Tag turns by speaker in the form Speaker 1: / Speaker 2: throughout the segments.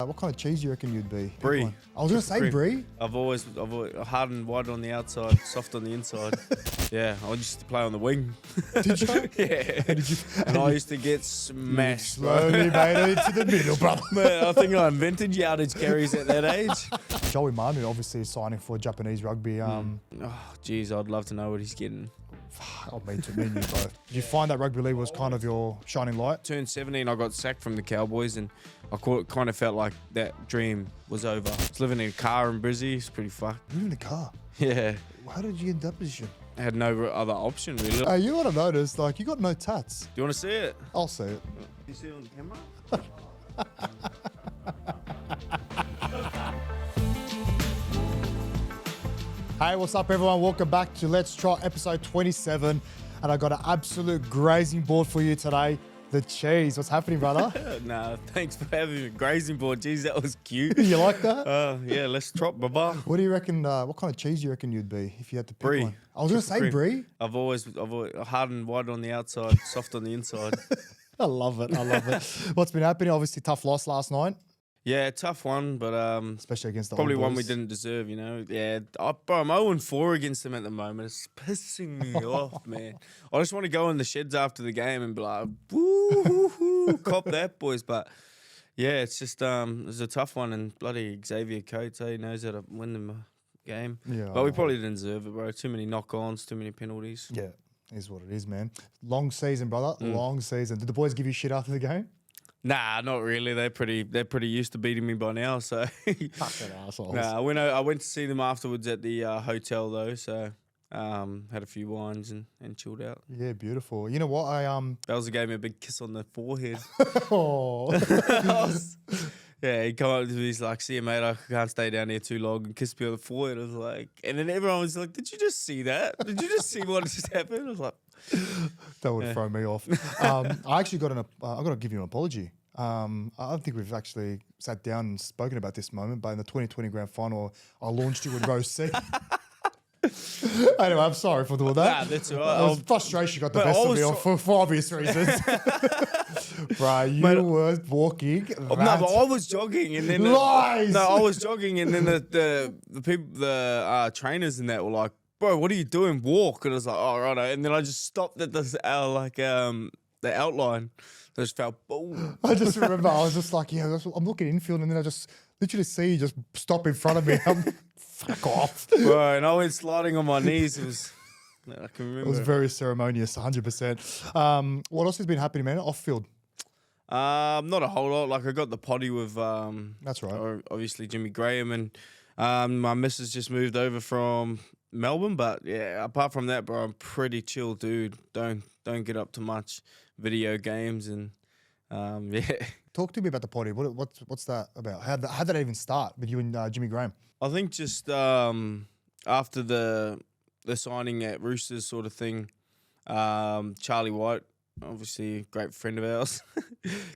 Speaker 1: What kind of cheese do you reckon you'd be?
Speaker 2: Brie.
Speaker 1: I was going to say brie.
Speaker 2: I've always hard and wide on the outside, soft on the inside. Yeah, I used to play on the wing.
Speaker 1: Did you?
Speaker 2: Yeah. And I used to get smashed.
Speaker 1: Slowly made it into the middle, brother.
Speaker 2: Man, I think I invented yardage carries at that age.
Speaker 1: Joey Manu obviously is signing for Japanese rugby.
Speaker 2: Oh, geez, I'd love to know what he's getting.
Speaker 1: Oh, me too, me and you both. Did you find that rugby league was kind of your shining light?
Speaker 2: Turned 17, I got sacked from the Cowboys, and I kind of felt like that dream was over. I was living in a car in Brizzy. It's pretty fucked.
Speaker 1: Living in a car?
Speaker 2: Yeah.
Speaker 1: How did you get in that position?
Speaker 2: I had no other option, really.
Speaker 1: You gotta notice, like, you got no tats.
Speaker 2: Do you want to see it?
Speaker 1: I'll see it.
Speaker 2: You see it on camera?
Speaker 1: Hey, what's up, everyone? Welcome back to Let's Trot, episode 27. And I got an absolute grazing board for you today. The cheese. What's happening, brother?
Speaker 2: Nah, thanks for having a grazing board. Jeez, that was cute.
Speaker 1: You like that?
Speaker 2: Yeah, let's trot, baba.
Speaker 1: What do you reckon? What kind of cheese do you reckon you'd be if you had to pick
Speaker 2: Brie.
Speaker 1: one? I was going to say brie.
Speaker 2: I've always hard and wide on the outside, soft on the inside.
Speaker 1: I love it. I love it. What's been happening? Obviously, tough loss last night.
Speaker 2: Yeah, tough one, but
Speaker 1: especially against the
Speaker 2: probably
Speaker 1: old
Speaker 2: one
Speaker 1: boys.
Speaker 2: we didn't deserve, you know. Yeah, bro, I'm 0-4 against them at the moment. It's pissing me off, man. I just want to go in the sheds after the game and be like, woo, cop that, boys. But yeah, it's just it's a tough one, and bloody Xavier Coates, he knows how to win the game.
Speaker 1: Yeah,
Speaker 2: but we probably didn't deserve it, bro. Too many knock-ons, too many penalties.
Speaker 1: Yeah, is what it is, man. Long season, brother. Long season. Did the boys give you shit after the game?
Speaker 2: Nah, not really. They're pretty used to beating me by now. So,
Speaker 1: fucking assholes.
Speaker 2: Nah, I went to see them afterwards at the hotel though. So, had a few wines and chilled out.
Speaker 1: Yeah, beautiful. You know what?
Speaker 2: Belzer gave me a big kiss on the forehead.
Speaker 1: Oh.
Speaker 2: Yeah, he come up to me, he's like, "See you, mate. I can't stay down here too long." And kissed me on the forehead. I was like, and then everyone was like, "Did you just see that? Did you just see what just happened?" I was like,
Speaker 1: that would throw me off. I actually got I got to give you an apology. I don't think we've actually sat down and spoken about this moment, but in the 2020 grand final, I launched you in row C. Anyway, I'm sorry for doing that.
Speaker 2: Nah, that's all right.
Speaker 1: Frustration got the best of me for obvious reasons. Bro, you were walking.
Speaker 2: No, but I was jogging, and then
Speaker 1: lies.
Speaker 2: I was jogging, and then the people, the trainers, and that were like, "Bro, what are you doing? Walk!" And I was like, "Oh, right." And then I just stopped at the outline. I just felt boom.
Speaker 1: I just remember I was just like, yeah, I'm looking infield, and then I just literally see you just stop in front of me. I'm fuck off,
Speaker 2: bro. And I went sliding on my knees. It was. I can remember.
Speaker 1: It was very ceremonious, 100%. What else has been happening, man? Off field.
Speaker 2: Not a whole lot. Like I got the potty with
Speaker 1: that's right.
Speaker 2: Obviously Jimmy Graham, and my missus just moved over from Melbourne. But yeah, apart from that, bro, I'm pretty chill, dude. Don't get up to much video games and yeah.
Speaker 1: Talk to me about the potty. What's that about? How did that even start with you and Jimmy Graham?
Speaker 2: I think just after the signing at Roosters sort of thing, Charlie White, obviously a great friend of ours,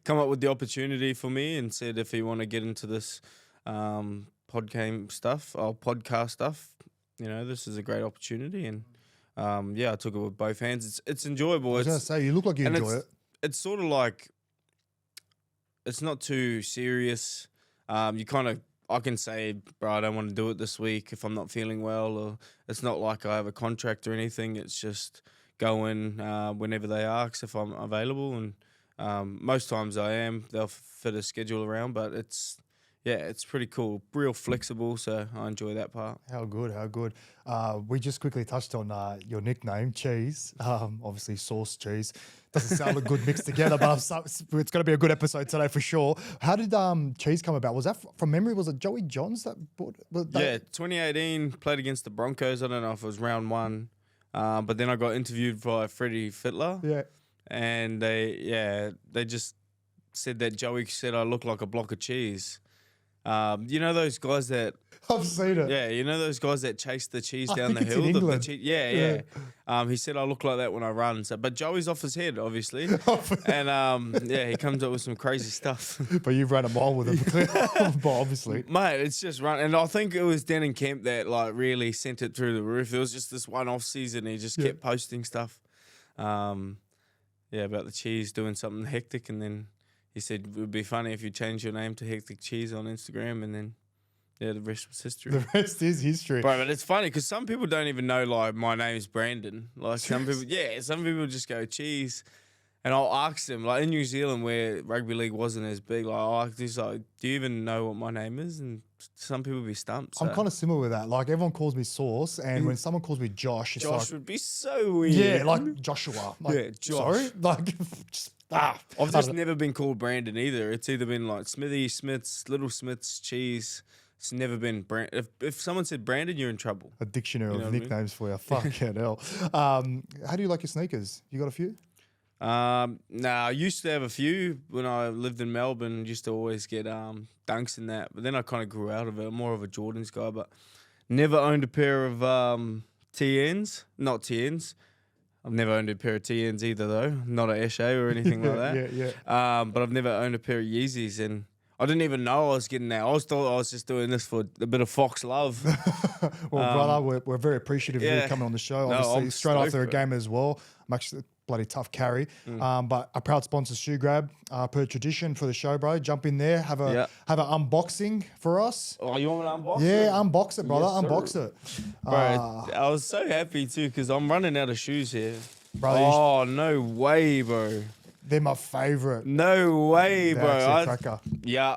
Speaker 2: come up with the opportunity for me and said if you want to get into this podcast stuff, you know, this is a great opportunity. And yeah, I took it with both hands. It's enjoyable.
Speaker 1: I was going to say, you look like you enjoy it.
Speaker 2: It's sort of like, it's not too serious. You kind of, I can say, bro, I don't want to do it this week if I'm not feeling well, or it's not like I have a contract or anything. It's just go in whenever they ask if I'm available, and most times I am. They'll fit a schedule around, but it's pretty cool, real flexible, so I enjoy that part. How
Speaker 1: good. We just quickly touched on your nickname, Cheese, obviously sauce cheese. Doesn't sound a good mixed together, but it's going to be a good episode today for sure. How did Cheese come about? Was that, from memory, was it Joey Johns that brought that?
Speaker 2: Yeah, 2018, played against the Broncos. I don't know if it was round one, but then I got interviewed by Freddie Fittler.
Speaker 1: Yeah.
Speaker 2: And they just said that Joey said I look like a block of cheese. You know those guys that
Speaker 1: I've seen it.
Speaker 2: Yeah, you know those guys that chase the cheese down the
Speaker 1: it's
Speaker 2: hill.
Speaker 1: in England.
Speaker 2: Yeah. He said I look like that when I run. So, but Joey's off his head, obviously, and yeah, he comes up with some crazy stuff.
Speaker 1: But you've run a mile with him, obviously,
Speaker 2: mate. It's just run, and I think it was Dan and Kemp that like really sent it through the roof. It was just this one off season. He just kept posting stuff, about the cheese doing something hectic, and then. he said it would be funny if you change your name to Hectic Cheese on Instagram, and then the rest was history.
Speaker 1: The rest is history.
Speaker 2: Bro, but it's funny because some people don't even know like my name's Brandon. Like some people just go Cheese. And I'll ask them, like in New Zealand where rugby league wasn't as big, like I'll ask this, like, do you even know what my name is? And some people be stumped. So.
Speaker 1: I'm kind of similar with that. Like everyone calls me Sauce, and when someone calls me Josh, it's
Speaker 2: Josh
Speaker 1: like,
Speaker 2: would be so weird.
Speaker 1: yeah, like Joshua. Like,
Speaker 2: Yeah, Josh.
Speaker 1: Sorry? Like,
Speaker 2: I've just never been called Brandon either. It's either been like Smithy, Smiths, Little Smiths, Cheese. It's never been Brandon. If someone said Brandon, you're in trouble.
Speaker 1: A dictionary of
Speaker 2: what I mean?
Speaker 1: nicknames for you. Fucking hell. How do you like your sneakers? You got a few?
Speaker 2: I used to have a few when I lived in Melbourne. Used to always get dunks in that, but then I kind of grew out of it. I'm more of a Jordans guy, but never owned a pair of TNs. Not TNs. I've never owned a pair of TNs either, though. Not a Eshe or anything like that.
Speaker 1: Yeah.
Speaker 2: But I've never owned a pair of Yeezys, and I didn't even know I was getting that. I thought I was just doing this for a bit of Fox love.
Speaker 1: Well, brother, we're very appreciative of you coming on the show.
Speaker 2: No,
Speaker 1: Obviously,
Speaker 2: I'm
Speaker 1: straight after a
Speaker 2: stoked,
Speaker 1: game as well. I'm actually a bloody tough carry. But a proud sponsor, SHOEGRAB, per tradition for the show, bro. Jump in there, have an unboxing for us.
Speaker 2: Oh, you want me to unbox it?
Speaker 1: Yeah, unbox it, brother.
Speaker 2: Yes,
Speaker 1: unbox it.
Speaker 2: Bro, I was so happy too because I'm running out of shoes here.
Speaker 1: Brother,
Speaker 2: oh, no way, bro.
Speaker 1: They're my favourite.
Speaker 2: No way,
Speaker 1: They're
Speaker 2: bro.
Speaker 1: actually cracker.
Speaker 2: Yeah.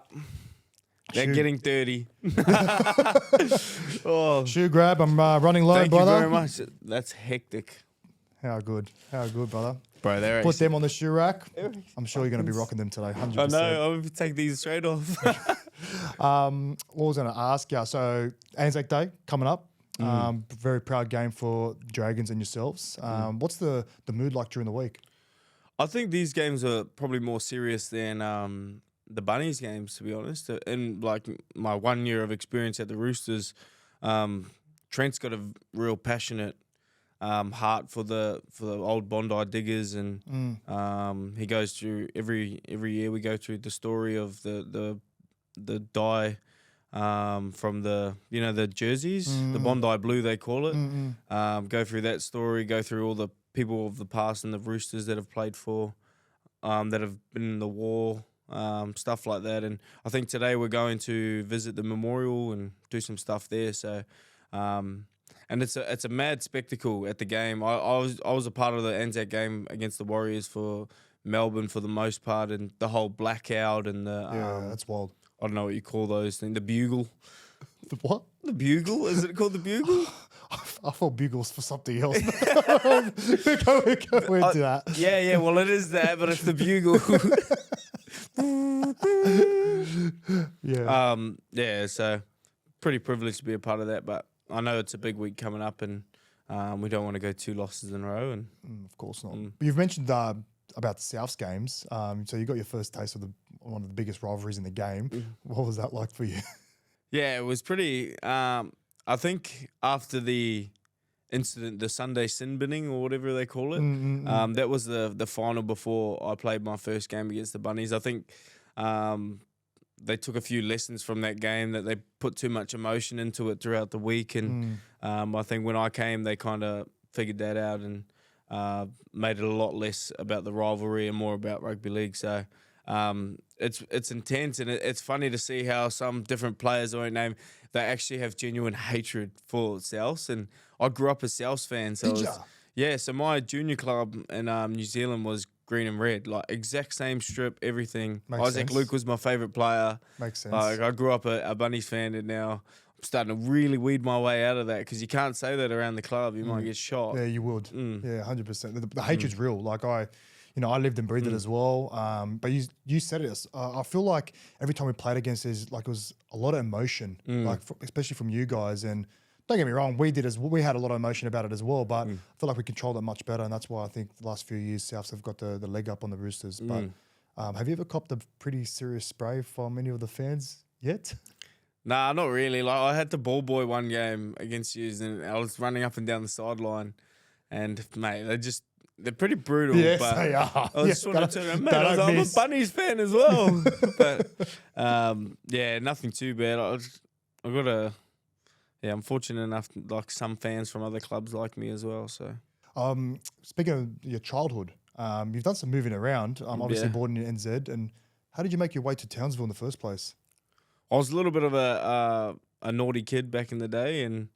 Speaker 2: They're
Speaker 1: Shoe.
Speaker 2: getting dirty. Oh,
Speaker 1: SHOEGRAB, I'm running low,
Speaker 2: thank
Speaker 1: brother.
Speaker 2: you very much. That's hectic.
Speaker 1: How good, brother.
Speaker 2: Bro, they're
Speaker 1: Put them on the shoe rack. I'm sure you're going to be rocking them today, 100%.
Speaker 2: I know. I'm going to take these straight off.
Speaker 1: What was I going to ask you? So ANZAC Day coming up. Very proud game for Dragons and yourselves. What's the mood like during the week?
Speaker 2: I think these games are probably more serious than the Bunnies games, to be honest. In like my 1 year of experience at the Roosters, Trent's got a real passionate heart for the old Bondi Diggers, and he goes through every year. We go through the story of the dye from the jerseys, the Bondi Blue they call it. Go through that story. Go through all the people of the past and the Roosters that have played for, that have been in the war, stuff like that. And I think today we're going to visit the memorial and do some stuff there. So. And it's a mad spectacle at the game. I was a part of the ANZAC game against the Warriors for Melbourne for the most part, and the whole blackout and the
Speaker 1: that's wild.
Speaker 2: I don't know what you call those things. The bugle.
Speaker 1: The what?
Speaker 2: The bugle? Is it called the bugle?
Speaker 1: I thought bugles for something else. Go into that.
Speaker 2: Yeah. Well, it is that, but it's the bugle.
Speaker 1: Yeah.
Speaker 2: So pretty privileged to be a part of that, but I know it's a big week coming up, and we don't want to go 2 losses in a row. And
Speaker 1: of course not. You've mentioned about the Souths games. So you got your first taste of one of the biggest rivalries in the game. What was that like for you?
Speaker 2: Yeah, it was pretty. I think after the incident, the Sunday sin binning or whatever they call it, that was the final before I played my first game against the Bunnies. I think they took a few lessons from that game, that they put too much emotion into it throughout the week. And I think when I came, they kind of figured that out and made it a lot less about the rivalry and more about rugby league. So it's intense, and it's funny to see how some different players, I won't name, they actually have genuine hatred for Souths. And I grew up a Souths fan. So so my junior club in New Zealand was green and red, like exact same strip, everything.
Speaker 1: Makes
Speaker 2: Isaac
Speaker 1: sense.
Speaker 2: Luke was my favourite player.
Speaker 1: Makes sense.
Speaker 2: Like I grew up a Bunnies fan, and now I'm starting to really weed my way out of that, because you can't say that around the club. You might get shot.
Speaker 1: Yeah, you would. Yeah, 100%. The hatred's real. Like I lived and breathed it as well. But you said it. I feel like every time we played against, it was a lot of emotion, like especially from you guys. And don't get me wrong, we had a lot of emotion about it as well. But I feel like we controlled it much better, and that's why I think the last few years Souths have got the leg up on the Roosters. But have you ever copped a pretty serious spray from any of the fans yet?
Speaker 2: Nah, not really. Like I had to ball boy one game against you, and I was running up and down the sideline, and mate, they're pretty brutal.
Speaker 1: Yes,
Speaker 2: but
Speaker 1: they are.
Speaker 2: I just wanted to turn around, mate. I'm a Bunnies fan as well. But nothing too bad. I got I'm fortunate enough, like some fans from other clubs like me as well. So,
Speaker 1: speaking of your childhood, you've done some moving around. Obviously born in NZ, and How did you make your way to Townsville in the first place?
Speaker 2: I was a little bit of a naughty kid back in the day, and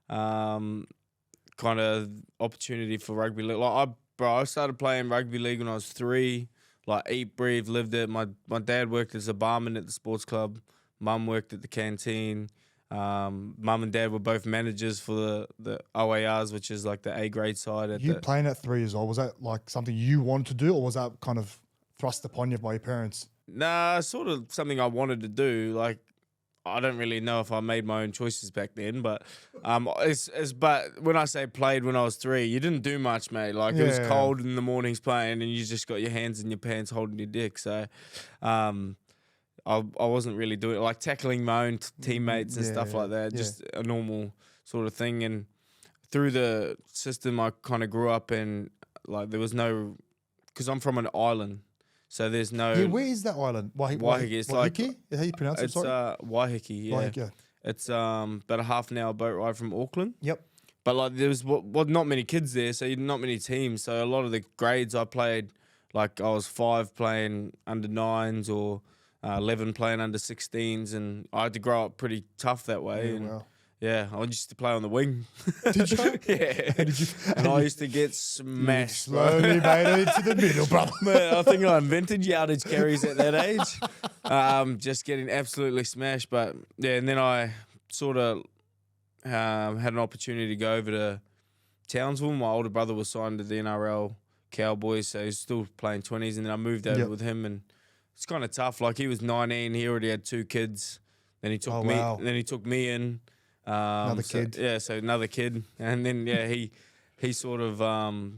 Speaker 2: kind of opportunity for rugby league. Like I started playing rugby league when I was 3. Like eat, breathe, lived it. My dad worked as a barman at the sports club. Mum worked at the canteen. Mum and dad were both managers for the OARs, which is like the A grade side.
Speaker 1: You playing at 3 years old, was that like something you wanted to do, or was that kind of thrust upon you by your parents?
Speaker 2: Nah, sort of something I wanted to do. Like, I don't really know if I made my own choices back then, but but when I say played when I was 3, you didn't do much, mate. Like it was cold in the mornings playing, and you just got your hands in your pants holding your dick. So, I wasn't really doing it, like tackling my own teammates and stuff like that. Just a normal sort of thing. And through the system, I kind of grew up in, like, there was no, because I'm from an island. So there's no.
Speaker 1: Yeah, where is that island?
Speaker 2: Waiheke. It's like.
Speaker 1: Is that how you pronounce it?
Speaker 2: It's
Speaker 1: Sorry?
Speaker 2: Waiheke, yeah.
Speaker 1: Waiheke, yeah.
Speaker 2: It's about a half an hour boat ride from Auckland.
Speaker 1: Yep.
Speaker 2: But like there was not many kids there, so not many teams. So a lot of the grades I played, like I was 5 playing under 9s or 11 playing under 16s, and I had to grow up pretty tough that way.
Speaker 1: Yeah,
Speaker 2: and
Speaker 1: wow.
Speaker 2: yeah, I used to play on the wing.
Speaker 1: Did you?
Speaker 2: Yeah.
Speaker 1: Did you?
Speaker 2: And I used to get smashed.
Speaker 1: Slowly made it into the middle, brother.
Speaker 2: Man, I think I invented yardage carries at that age. Just getting absolutely smashed. But yeah, and then I sort of had an opportunity to go over to Townsville. My older brother was signed to the NRL Cowboys, so he's still playing 20s. And then I moved over with him, and it's kind of tough. Like he was 19, he already had 2 kids. Then he took me.
Speaker 1: Wow.
Speaker 2: Then he took me in.
Speaker 1: Another kid.
Speaker 2: Yeah, so another kid, and then he sort of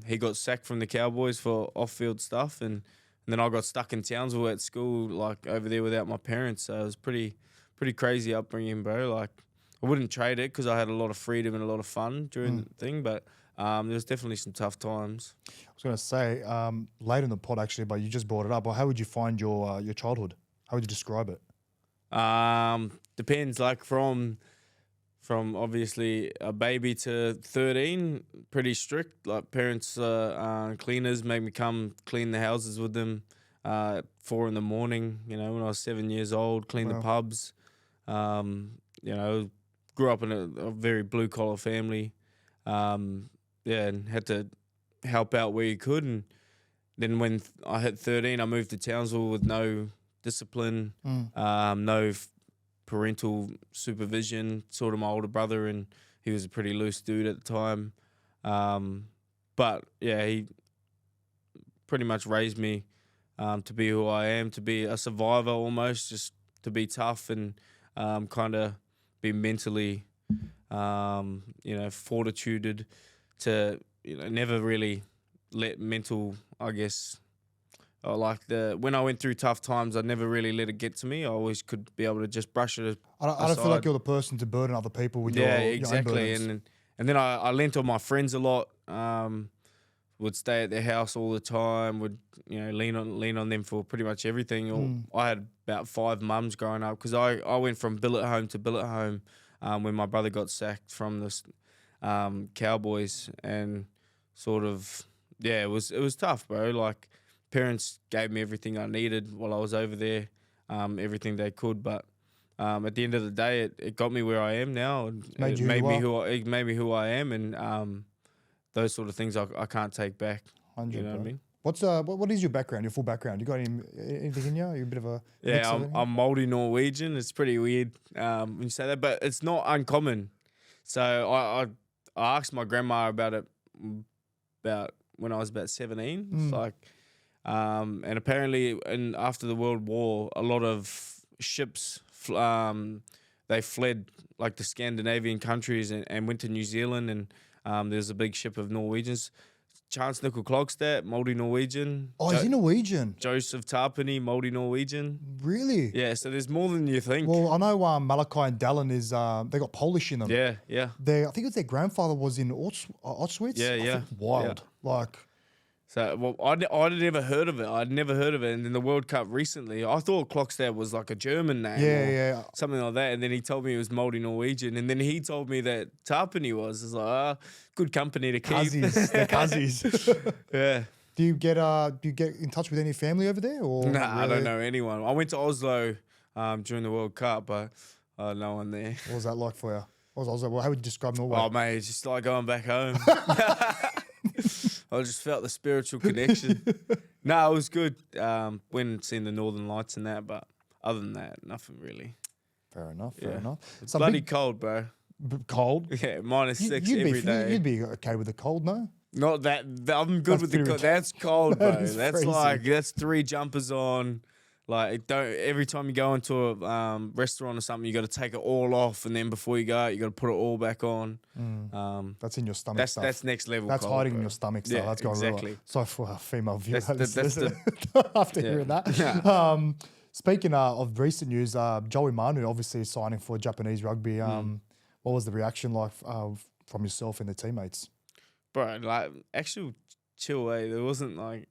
Speaker 2: he got sacked from the Cowboys for off-field stuff, and then I got stuck in Townsville at school, like over there without my parents. So it was pretty crazy upbringing, bro. Like I wouldn't trade it because I had a lot of freedom and a lot of fun during the thing, but there was definitely some tough times.
Speaker 1: I was going to say later in the pod actually, but you just brought it up. Well, how would you find your childhood? How would you describe it?
Speaker 2: Depends. Like from obviously a baby to 13, pretty strict. Like parents, cleaners made me come clean the houses with them at 4 in the morning. You know, when I was 7 years old, clean the pubs. You know, grew up in a very blue collar family. And had to help out where you could. And then when I hit 13, I moved to Townsville with no discipline, no parental supervision, sort of my older brother, and he was a pretty loose dude at the time. But yeah, he pretty much raised me to be who I am, to be a survivor almost, just to be tough and kind of be mentally, fortituded to, never really let mental, I guess, when I went through tough times, I never really let it get to me. I always could be able to just brush it
Speaker 1: I don't feel like you're the person to burden other people with your
Speaker 2: exactly.
Speaker 1: Your own burdens.
Speaker 2: And then I lent on my friends a lot. Would stay at their house all the time. Would lean on them for pretty much everything. I had about 5 mums growing up because I went from billet home to billet home when my brother got sacked from the Cowboys, and sort of it was tough, bro. Like, parents gave me everything I needed while I was over there, everything they could. But at the end of the day, it got me where I am now. It made me who I am, and those sort of things I can't take back.
Speaker 1: 100,
Speaker 2: you know what I mean?
Speaker 1: What's what is your background? Your full background? You got anything in you? Are you a bit of a mix of
Speaker 2: I'm Māori Norwegian. It's pretty weird when you say that, but it's not uncommon. So I asked my grandma about it about when I was about 17. It's like. And apparently, after the World War, a lot of ships they fled like the Scandinavian countries and went to New Zealand. And there's a big ship of Norwegians. Chance Nickel Klogstad, Māori Norwegian.
Speaker 1: Oh, is he Norwegian?
Speaker 2: Joseph Tarpany, Māori Norwegian.
Speaker 1: Really?
Speaker 2: Yeah. So there's more than you think.
Speaker 1: Well, I know Malachi and Dallin is they got Polish in them.
Speaker 2: Yeah.
Speaker 1: I think it's their grandfather was in Auschwitz.
Speaker 2: Yeah.
Speaker 1: Wild.
Speaker 2: Yeah.
Speaker 1: Like.
Speaker 2: So, I'd never heard of it. I'd never heard of it. And then the World Cup recently, I thought Klokstad was like a German name.
Speaker 1: Yeah.
Speaker 2: Something like that. And then he told me it was Māori Norwegian. And then he told me that Tarpany was. It's like, good company to keep.
Speaker 1: They're cuzzies.
Speaker 2: Yeah.
Speaker 1: Do you get in touch with any family over there? Or
Speaker 2: Nah,
Speaker 1: not
Speaker 2: I don't
Speaker 1: really?
Speaker 2: know anyone. I went to Oslo during the World Cup, but no one there.
Speaker 1: What was that like for you? What was Oslo? Well, how would you describe Norway?
Speaker 2: Oh, mate, it's just like going back home. I just felt the spiritual connection. No, it was good. Went and seen the Northern Lights and that, but other than that, nothing really.
Speaker 1: Fair enough.
Speaker 2: Yeah.
Speaker 1: Fair enough.
Speaker 2: It's
Speaker 1: Some
Speaker 2: bloody
Speaker 1: big-
Speaker 2: cold, bro.
Speaker 1: cold.
Speaker 2: Yeah, minus
Speaker 1: You-
Speaker 2: 6
Speaker 1: you'd
Speaker 2: every
Speaker 1: be,
Speaker 2: day.
Speaker 1: You'd be okay with the cold, no?
Speaker 2: Not that. I'm good
Speaker 1: That's
Speaker 2: with the
Speaker 1: pretty
Speaker 2: cold.
Speaker 1: much-
Speaker 2: That's cold, bro.
Speaker 1: That is
Speaker 2: That's
Speaker 1: freezing.
Speaker 2: like, that's 3 jumpers on. Like, every time you go into a restaurant or something, you got to take it all off, and then before you go out, you got to put it all back on.
Speaker 1: That's in your stomach stuff.
Speaker 2: That's next level.
Speaker 1: That's
Speaker 2: cold,
Speaker 1: hiding
Speaker 2: bro.
Speaker 1: in your stomach stuff.
Speaker 2: Yeah,
Speaker 1: That's going
Speaker 2: exactly.
Speaker 1: real. Sorry for our female viewers.
Speaker 2: That's
Speaker 1: After
Speaker 2: yeah.
Speaker 1: hearing that.
Speaker 2: Yeah.
Speaker 1: Speaking of recent news, Joey Manu obviously is signing for Japanese rugby. What was the reaction like from yourself and the teammates?
Speaker 2: Bro, like, actual chill, There wasn't like,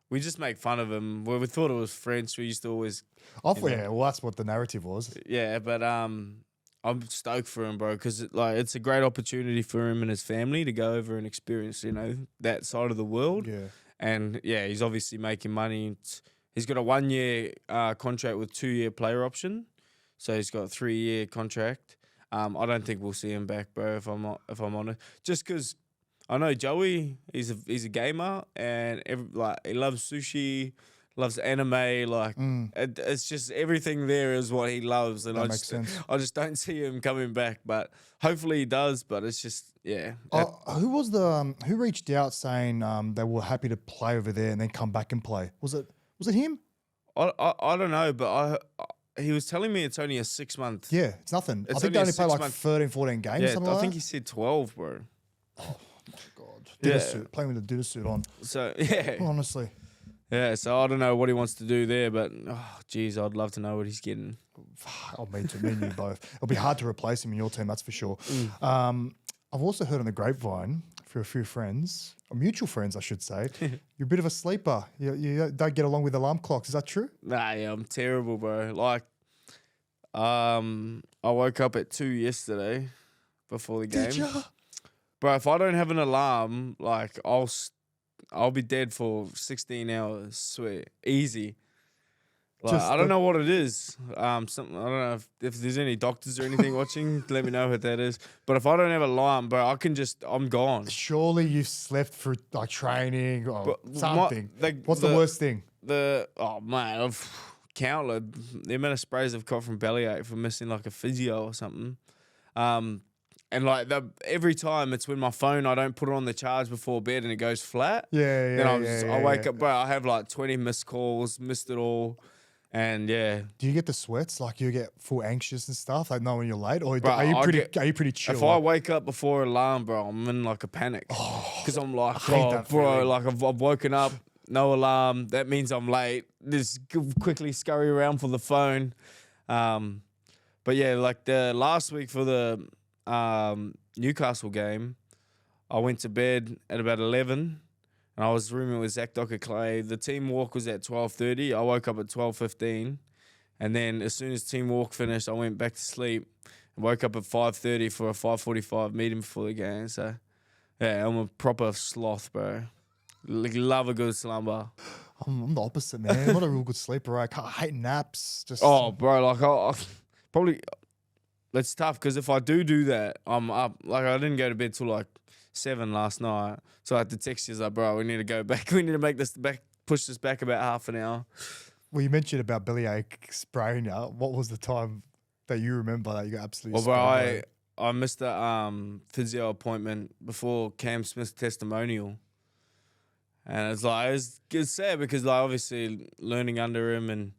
Speaker 2: we just make fun of him. Well, we thought it was French. We used to always,
Speaker 1: Yeah, well, that's what the narrative was.
Speaker 2: yeah, but I'm stoked for him, bro, because it's a great opportunity for him and his family to go over and experience, that side of the world.
Speaker 1: Yeah.
Speaker 2: And yeah, he's obviously making money. He's got a 1-year contract with 2-year player option, so he's got a 3-year contract. I don't think we'll see him back, bro. If I'm honest, just because I know Joey, he's a gamer and he loves sushi, loves anime. Like it's just everything there is what he loves, and
Speaker 1: That makes sense.
Speaker 2: I just don't see him coming back. But hopefully he does. But it's just
Speaker 1: Who reached out saying they were happy to play over there and then come back and play? Was it him?
Speaker 2: I don't know, but he was telling me it's only a 6-month.
Speaker 1: Yeah, it's nothing. I
Speaker 2: It's
Speaker 1: think they
Speaker 2: only
Speaker 1: only
Speaker 2: a
Speaker 1: play like
Speaker 2: 6-month
Speaker 1: 13, 14 games.
Speaker 2: Yeah,
Speaker 1: something
Speaker 2: I
Speaker 1: like
Speaker 2: think
Speaker 1: that.
Speaker 2: he said 12, bro.
Speaker 1: God, dinner
Speaker 2: Yeah.
Speaker 1: suit, playing with a dinner suit on.
Speaker 2: So yeah,
Speaker 1: Honestly,
Speaker 2: yeah. So I don't know what he wants to do there, but geez, I'd love to know what he's getting.
Speaker 1: me too. Me and you both. It'll be hard to replace him in your team, that's for sure. I've also heard on the grapevine for a few friends, or mutual friends, I should say, you're a bit of a sleeper. You don't get along with alarm clocks. Is that true?
Speaker 2: Nah, yeah, I'm terrible, bro. Like, I woke up at 2 yesterday before the game.
Speaker 1: Did ya?
Speaker 2: Bro, if I don't have an alarm, like I'll be dead for 16 hours. Swear, easy. Like,
Speaker 1: Just
Speaker 2: I don't
Speaker 1: the-
Speaker 2: know what it is. Something I don't know if there's any doctors or anything watching. Let me know what that is. But if I don't have an alarm, bro, I'm gone.
Speaker 1: Surely you've slept through like training or
Speaker 2: But
Speaker 1: something. What's the
Speaker 2: the
Speaker 1: worst thing?
Speaker 2: Oh man, I've countless the amount of sprays I've got from bellyache for missing like a physio or something. And like every time it's when my phone, I don't put it on the charge before bed and it goes flat.
Speaker 1: Yeah,
Speaker 2: Then
Speaker 1: yeah.
Speaker 2: I wake up, bro. I have like 20 missed calls, missed it all, and yeah.
Speaker 1: Do you get the sweats? Like you get full anxious and stuff, like knowing you're late, or
Speaker 2: Bro,
Speaker 1: are you
Speaker 2: I
Speaker 1: pretty chill?
Speaker 2: If I wake up before alarm, bro, I'm in like a panic because I'm like,
Speaker 1: hate that
Speaker 2: bro,
Speaker 1: feeling.
Speaker 2: like I've woken up, no alarm. That means I'm late. Just quickly scurry around for the phone. But yeah, like the last week for the Newcastle game, I went to bed at about 11, and I was rooming with Zach Docker-Clay. The team walk was at 12:30. I woke up at 12:15, and then as soon as team walk finished, I went back to sleep and woke up at 5:30 for a 5:45 meeting before the game. So yeah, I'm a proper sloth, bro. Like, love a good slumber.
Speaker 1: I'm the opposite, man. I'm not a real good sleeper. I hate naps. Just
Speaker 2: Oh, bro, like I probably. It's tough because if I do that, I'm up. Like I didn't go to bed till like 7 last night, so I had to text you like, bro, we need to go back. We need to make this back, push this back about half an hour.
Speaker 1: Well, you mentioned about bellyache spraying you. What was the time that you remember that you got absolutely?
Speaker 2: Well, bro,
Speaker 1: sprayed?
Speaker 2: I missed the physio appointment before Cam Smith's testimonial, and it's sad because like obviously learning under him and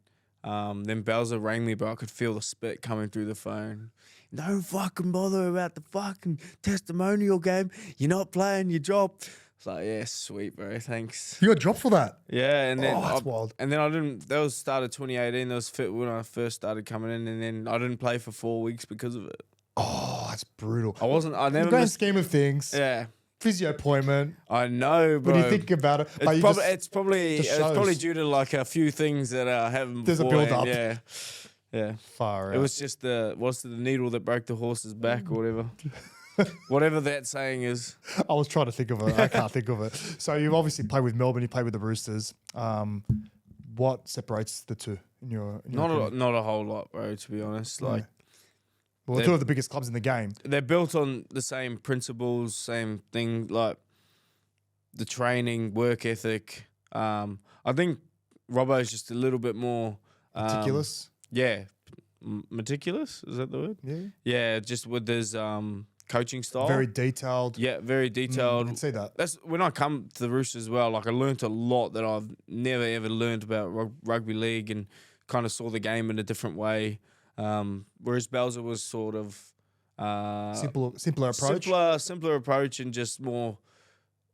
Speaker 2: then Belzer rang me, bro. I could feel the spit coming through the phone. Don't fucking bother about the fucking testimonial game. You're not playing, you drop. It's like, yeah, sweet, bro. Thanks.
Speaker 1: You got dropped for that.
Speaker 2: Yeah, and then
Speaker 1: That's wild.
Speaker 2: And then I didn't. That was started 2018. That was fit when I first started coming in, and then I didn't play for 4 weeks because of it.
Speaker 1: Oh, that's brutal.
Speaker 2: I wasn't. I
Speaker 1: In the
Speaker 2: never
Speaker 1: grand
Speaker 2: missed.
Speaker 1: scheme of things,
Speaker 2: Yeah,
Speaker 1: physio appointment.
Speaker 2: I know, bro.
Speaker 1: When you think about it, like,
Speaker 2: It's probably
Speaker 1: just shows.
Speaker 2: due to like a few things that I haven't.
Speaker 1: There's a build-up.
Speaker 2: Yeah.
Speaker 1: far out.
Speaker 2: It was just the needle that broke the horse's back or whatever. Whatever that saying is.
Speaker 1: I was trying to think of it. I can't think of it. So you've obviously played with Melbourne. You played with the Roosters. What separates the two in your opinion?
Speaker 2: Not a whole lot, bro. To be honest, like
Speaker 1: Well, two of the biggest clubs in the game.
Speaker 2: they're built on the same principles, same thing, like the training, work ethic. I think Robbo is just a little bit more
Speaker 1: Meticulous.
Speaker 2: Meticulous. Is that the word?
Speaker 1: Yeah.
Speaker 2: Yeah, just with his coaching style.
Speaker 1: Very detailed.
Speaker 2: Yeah, very detailed.
Speaker 1: I can see that.
Speaker 2: That's when I come to the Roosters as well. Like I learnt a lot that I've never ever learnt about rugby league, and kind of saw the game in a different way. Whereas Belzer was sort of
Speaker 1: Simpler approach.
Speaker 2: simpler approach, and just more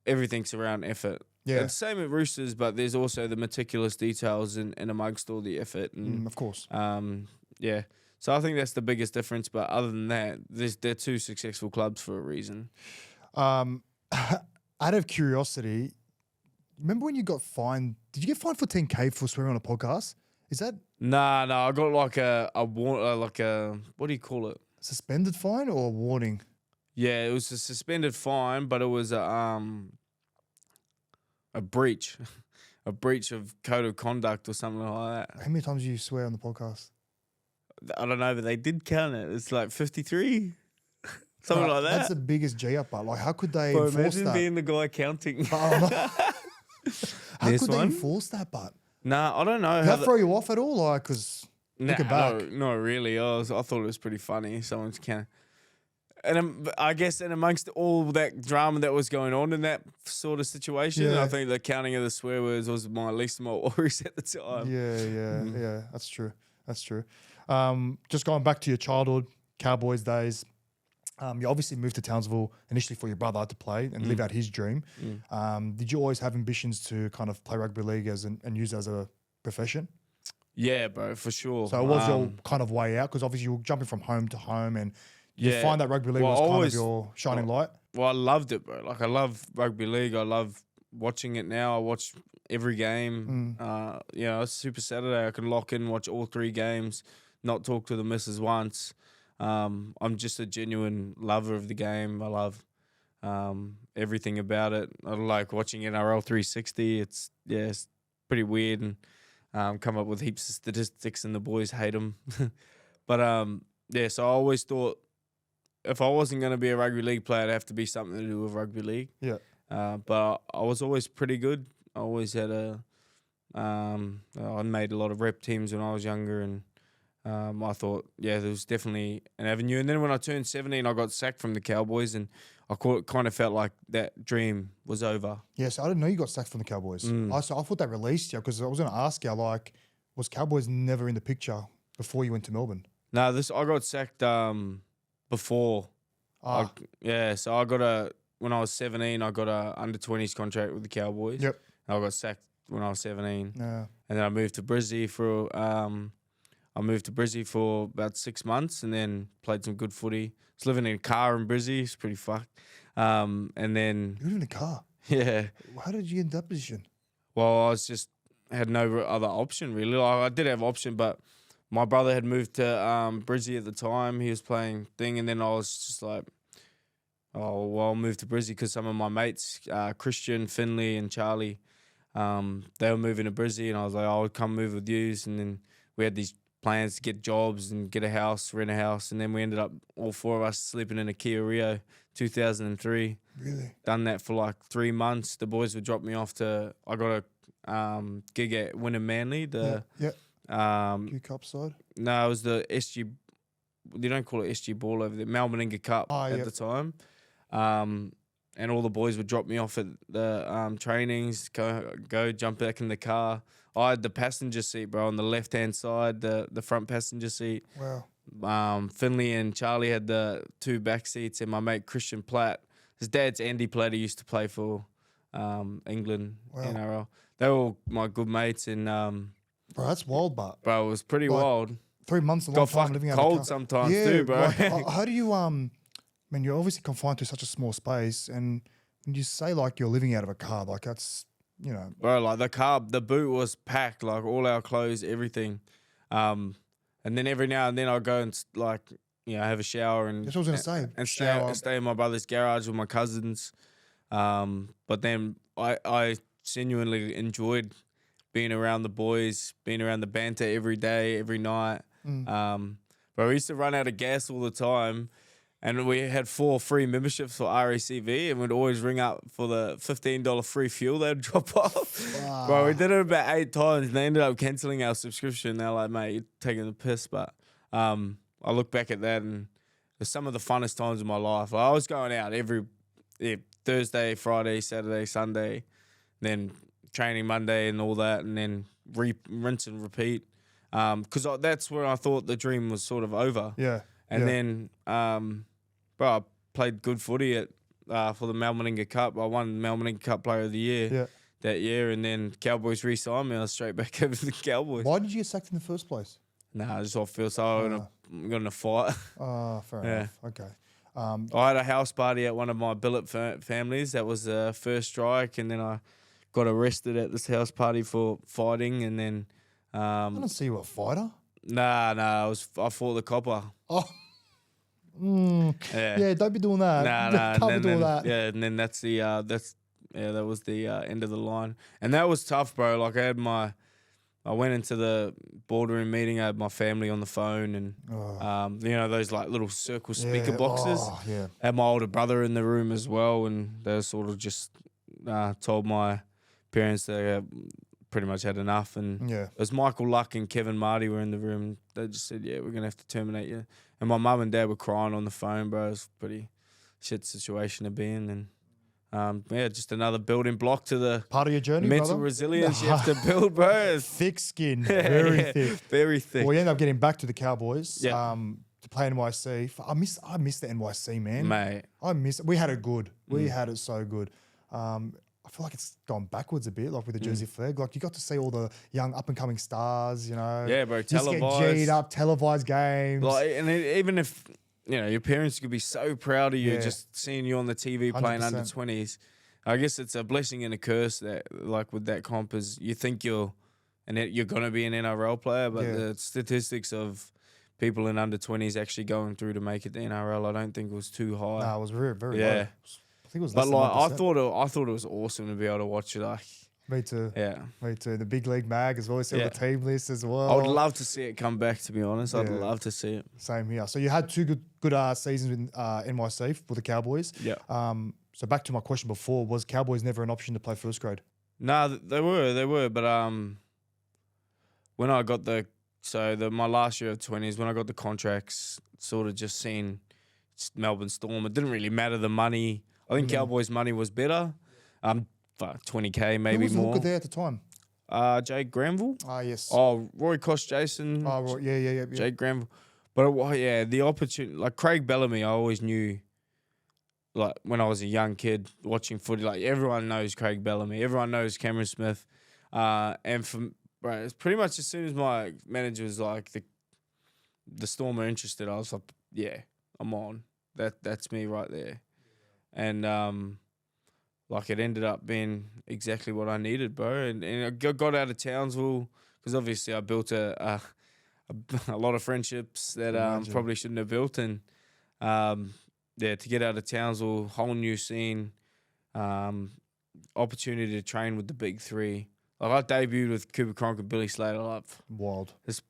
Speaker 2: everything's around effort.
Speaker 1: Yeah.
Speaker 2: It's the same at Roosters, but there's also the meticulous details in amongst all the effort. And
Speaker 1: Of course.
Speaker 2: yeah. So I think that's the biggest difference. But other than that, they're two successful clubs for a reason.
Speaker 1: Out of curiosity, remember when you got fined? Did you get fined for 10K for swearing on a podcast? Is that
Speaker 2: Nah. I got like a what do you call it?
Speaker 1: suspended fine or a warning?
Speaker 2: Yeah, it was a suspended fine, but it was a breach, a breach of code of conduct or something like that.
Speaker 1: How many times do you swear on the podcast?
Speaker 2: I don't know, but they did count it. It's like 53, something like that.
Speaker 1: That's the biggest G up, but like, how could they
Speaker 2: Bro,
Speaker 1: enforce
Speaker 2: imagine
Speaker 1: that?
Speaker 2: being the guy counting.
Speaker 1: How
Speaker 2: This
Speaker 1: could they
Speaker 2: one?
Speaker 1: enforce that? But
Speaker 2: Nah, I don't know.
Speaker 1: did that throw you off at all? Like, because looking back,
Speaker 2: no, really. I thought it was pretty funny. Someone's count. And I guess in amongst all that drama that was going on in that sort of situation,
Speaker 1: Yeah.
Speaker 2: I think the counting of the swear words was my least of my worries at the time.
Speaker 1: yeah, that's true. That's true. Just going back to your childhood, Cowboys days. You obviously moved to Townsville initially for your brother to play and live out his dream. Did you always have ambitions to kind of play rugby league and use it as a profession?
Speaker 2: Yeah, bro, for sure.
Speaker 1: So it was your kind of way out, because obviously you were jumping from home to home, and you
Speaker 2: Yeah.
Speaker 1: find that rugby league
Speaker 2: Well,
Speaker 1: was kind
Speaker 2: always-
Speaker 1: of your shining light.
Speaker 2: Well, I loved it, bro. Like, I love rugby league. I love watching it now. I watch every game. It's Super Saturday. I can lock in, watch all 3 games, not talk to the missus once. I'm just a genuine lover of the game. I love everything about it. I like watching NRL 360. It's pretty weird, and come up with heaps of statistics, and the boys hate them. But so I always thought, if I wasn't going to be a rugby league player, it'd have to be something to do with rugby league.
Speaker 1: Yeah.
Speaker 2: But I was always pretty good. I always had I made a lot of rep teams when I was younger, and I thought, there was definitely an avenue. And then when I turned 17, I got sacked from the Cowboys, and I kind of felt like that dream was over.
Speaker 1: Yes, I didn't know you got sacked from the Cowboys. I thought they released you, because I was going to ask you, like, was Cowboys never in the picture before you went to Melbourne?
Speaker 2: No, I got sacked before. So when I was 17, I got a under-20s contract with the Cowboys.
Speaker 1: Yep.
Speaker 2: I got sacked when I was 17.
Speaker 1: Yeah.
Speaker 2: And then I moved to Brizzy for about 6 months, and then played some good footy. I was living in a car in Brizzy. It's pretty fucked. And then
Speaker 1: You live in a car.
Speaker 2: yeah.
Speaker 1: How did you get in that position?
Speaker 2: Well, I was just had no other option really. Like, I did have option, but my brother had moved to Brizzy at the time. He was playing thing, and then I was just like, oh, well, I'll move to Brizzy, because some of my mates, Christian, Finley, and Charlie, they were moving to Brizzy, and I was like, I'll come move with yous. And then we had these plans to get jobs and get a house, rent a house, and then we ended up, all 4 of us, sleeping in a Kia Rio, 2003.
Speaker 1: Really?
Speaker 2: Done that for like 3 months. The boys would drop me off to, I got a gig at Wynnum Manly,
Speaker 1: Q Cup side?
Speaker 2: no, it was the SG. They don't call it SG Ball over there. Melbourne Inga Cup at the time. And all the boys would drop me off at the trainings. Go jump back in the car. I had the passenger seat, bro, on the left hand side, the front passenger seat.
Speaker 1: Wow.
Speaker 2: Finley and Charlie had the 2 back seats, and my mate Christian Platt, his dad's Andy Platt, he used to play for England,
Speaker 1: Wow.
Speaker 2: NRL. They were all my good mates, and
Speaker 1: Bro, that's wild, but
Speaker 2: bro, it was pretty
Speaker 1: Like,
Speaker 2: wild.
Speaker 1: 3 months a long
Speaker 2: Got
Speaker 1: time
Speaker 2: fucking
Speaker 1: living out of a
Speaker 2: cold
Speaker 1: car.
Speaker 2: sometimes too, bro.
Speaker 1: Like, how do you you're obviously confined to such a small space, and when you say like you're living out of a car, like that's, you know,
Speaker 2: Bro, like the boot was packed, like all our clothes, everything. And then every now and then I'll go and like have a shower and
Speaker 1: That's what I was gonna say.
Speaker 2: and
Speaker 1: Shower.
Speaker 2: stay in my brother's garage with my cousins. But then I genuinely enjoyed being around the boys, being around the banter every day, every night. But we used to run out of gas all the time. And we had 4 free memberships for RACV, and we'd always ring up for the $15 free fuel they'd drop off.
Speaker 1: Wow.
Speaker 2: Bro, we did it about 8 times, and they ended up cancelling our subscription. They're like, mate, you're taking the piss. But I look back at that, and it's some of the funnest times of my life. Like, I was going out every Thursday, Friday, Saturday, Sunday, then training Monday and all that, and then rinse and repeat. Because that's where I thought the dream was sort of over.
Speaker 1: Yeah.
Speaker 2: And then, bro, I played good footy at for the Melbourne Cup. I won Melbourne Cup Player of the Year that year, and then Cowboys re-signed me. I was straight back over to the Cowboys.
Speaker 1: Why did you get sacked in the first place?
Speaker 2: Nah, I just all feel so I'm gonna fight.
Speaker 1: Fair enough. Okay.
Speaker 2: I had a house party at one of my billet families. That was the first strike, and then I got arrested at this house party for fighting, and then
Speaker 1: I don't see you a fighter.
Speaker 2: Nah, I fought the copper.
Speaker 1: Oh. Yeah, don't be doing that.
Speaker 2: Nah.
Speaker 1: Can't be doing that.
Speaker 2: Yeah, and then that was the end of the line, and that was tough, bro. Like I went into the boardroom meeting. I had my family on the phone, and those like little circle speaker boxes.
Speaker 1: Oh, yeah.
Speaker 2: I had my older brother in the room as well, and they sort of just told my parents they pretty much had enough. And it was Michael Luck and Kevin Marty were in the room. They just said, "Yeah, we're gonna have to terminate you." And my mum and dad were crying on the phone, bro. It was a pretty shit situation to be in, and just another building block to the
Speaker 1: part of your journey,
Speaker 2: mental
Speaker 1: brother?
Speaker 2: resilience you have to build, bro.
Speaker 1: Thick skin, very thick,
Speaker 2: very thick.
Speaker 1: Well, we ended up getting back to the Cowboys.
Speaker 2: Yeah.
Speaker 1: To play NYC. I miss the NYC, man.
Speaker 2: Mate.
Speaker 1: I miss it. We had it good. We had it so good. I feel like it's gone backwards a bit, like with the Jersey flag. Like you got to see all the young up and coming stars, you know.
Speaker 2: Yeah, bro.
Speaker 1: Just get
Speaker 2: Televised.
Speaker 1: G'd up, televised games.
Speaker 2: Like, and even if your parents could be so proud of you, just seeing you on the TV playing
Speaker 1: 100%.
Speaker 2: under 20s. I guess it's a blessing and a curse that, like with that comp, is you think you're gonna be an NRL player, but the statistics of people in under 20s actually going through to make it to NRL, I don't think was too high.
Speaker 1: No, it was very, very low. I think it was
Speaker 2: But
Speaker 1: less
Speaker 2: like,
Speaker 1: than 1%.
Speaker 2: I thought it was awesome to be able to watch it. Like,
Speaker 1: Me too.
Speaker 2: yeah,
Speaker 1: Me too. The big league mag as well. See the team list as well.
Speaker 2: I would love to see it come back. To be honest, I'd
Speaker 1: Yeah.
Speaker 2: love to see it.
Speaker 1: Same here. So you had 2 good seasons in NYC for the Cowboys.
Speaker 2: Yeah.
Speaker 1: So back to my question before, was Cowboys never an option to play first grade?
Speaker 2: No, they were, but when I got my last year of 20s, when I got the contracts, sort of just seen Melbourne Storm. It didn't really matter the money. I think Cowboys' money was better. $20K maybe
Speaker 1: Who was the
Speaker 2: more.
Speaker 1: hooker there at the time?
Speaker 2: Jake Granville.
Speaker 1: Yes.
Speaker 2: Oh, Roy Kosh, Jason.
Speaker 1: Oh, right. Yeah.
Speaker 2: Jake Granville. But the opportunity, like Craig Bellamy, I always knew. Like when I was a young kid watching footy, like everyone knows Craig Bellamy, everyone knows Cameron Smith, and it's pretty much as soon as my manager was like the Storm are interested, I was like, yeah, I'm on. That's me right there. And like it ended up being exactly what I needed, bro. And I got out of Townsville because obviously I built a lot of friendships that probably shouldn't have built. And to get out of Townsville, whole new scene, opportunity to train with the big 3. Like I debuted with Cooper Cronk and Billy Slater. Like,
Speaker 1: Wild.
Speaker 2: it's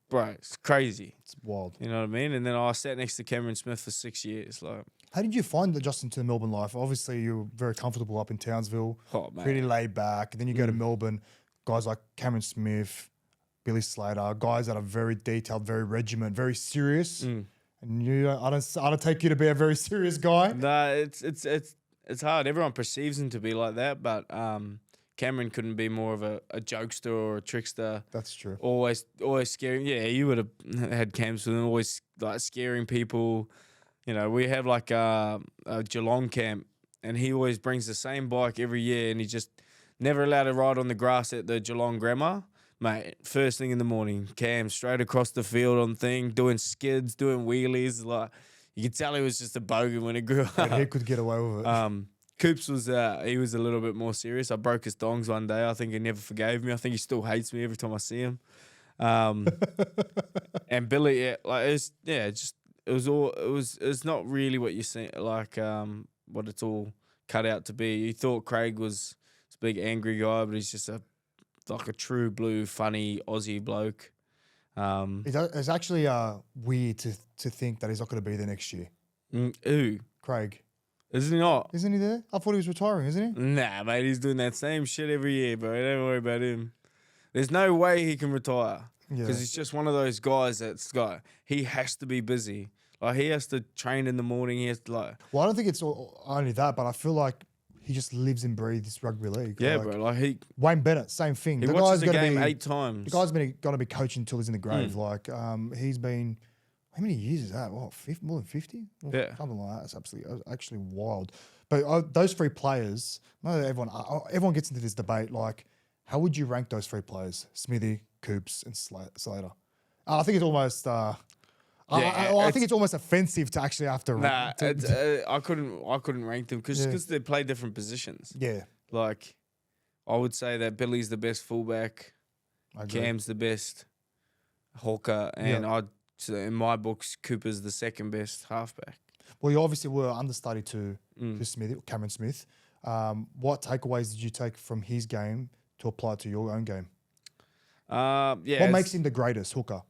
Speaker 2: crazy.
Speaker 1: It's wild.
Speaker 2: You know what I mean? And then I sat next to Cameron Smith for 6 years. Like,
Speaker 1: How did you find adjusting to the Melbourne life? Obviously, you were very comfortable up in Townsville,
Speaker 2: man.
Speaker 1: pretty laid back. And then you go to Melbourne, guys like Cameron Smith, Billy Slater, guys that are very detailed, very regiment, very serious. And I don't take you to be a very serious guy.
Speaker 2: Nah, it's hard. Everyone perceives him to be like that, but Cameron couldn't be more of a jokester or a trickster.
Speaker 1: That's true.
Speaker 2: Always scaring. Yeah, you would have had camps with him, always like scaring people. You know, we have like a Geelong camp, and he always brings the same bike every year, and he just never allowed to ride on the grass at the Geelong Grammar. Mate, first thing in the morning, Cam straight across the field on thing, doing skids, doing wheelies. Like, you could tell he was just a bogan when he grew up.
Speaker 1: But he could get away with it.
Speaker 2: Coops was he was a little bit more serious. I broke his dongs one day. I think he never forgave me. I think he still hates me every time I see him. And Billy, it's not really what you see, like what it's all cut out to be. You thought Craig was this big angry guy, but he's just like a true blue, funny Aussie bloke.
Speaker 1: It's actually weird to think that he's not going to be there next year.
Speaker 2: Who?
Speaker 1: Craig.
Speaker 2: Isn't he not?
Speaker 1: Isn't he there? I thought he was retiring, isn't he?
Speaker 2: Nah, mate, he's doing that same shit every year, bro. Don't worry about him. There's no way he can retire because he's just one of those guys he has to be busy. Like, he has to train in the morning. He has to, like...
Speaker 1: Well, I don't think it's only that, but I feel like he just lives and breathes rugby league.
Speaker 2: Yeah,
Speaker 1: like,
Speaker 2: bro. Like,
Speaker 1: Wayne Bennett, same thing.
Speaker 2: He watches the game 8 times.
Speaker 1: The guy's going to be coaching until he's in the grave. Like, he's been... How many years is that? What, more than 50?
Speaker 2: Yeah.
Speaker 1: Something like that. It's actually wild. But those 3 players, everyone gets into this debate, like, how would you rank those 3 players? Smithy, Coops, and Slater. I think it's almost... I think it's almost offensive to actually have to rank.
Speaker 2: I couldn't rank them because they play different positions.
Speaker 1: Yeah.
Speaker 2: Like, I would say that Billy's the best fullback, Cam's the best hawker, and in my books, Cooper's the second best halfback.
Speaker 1: Well, you obviously were understudy to Cameron Smith. What takeaways did you take from his game to apply to your own game? What makes him the greatest hooker?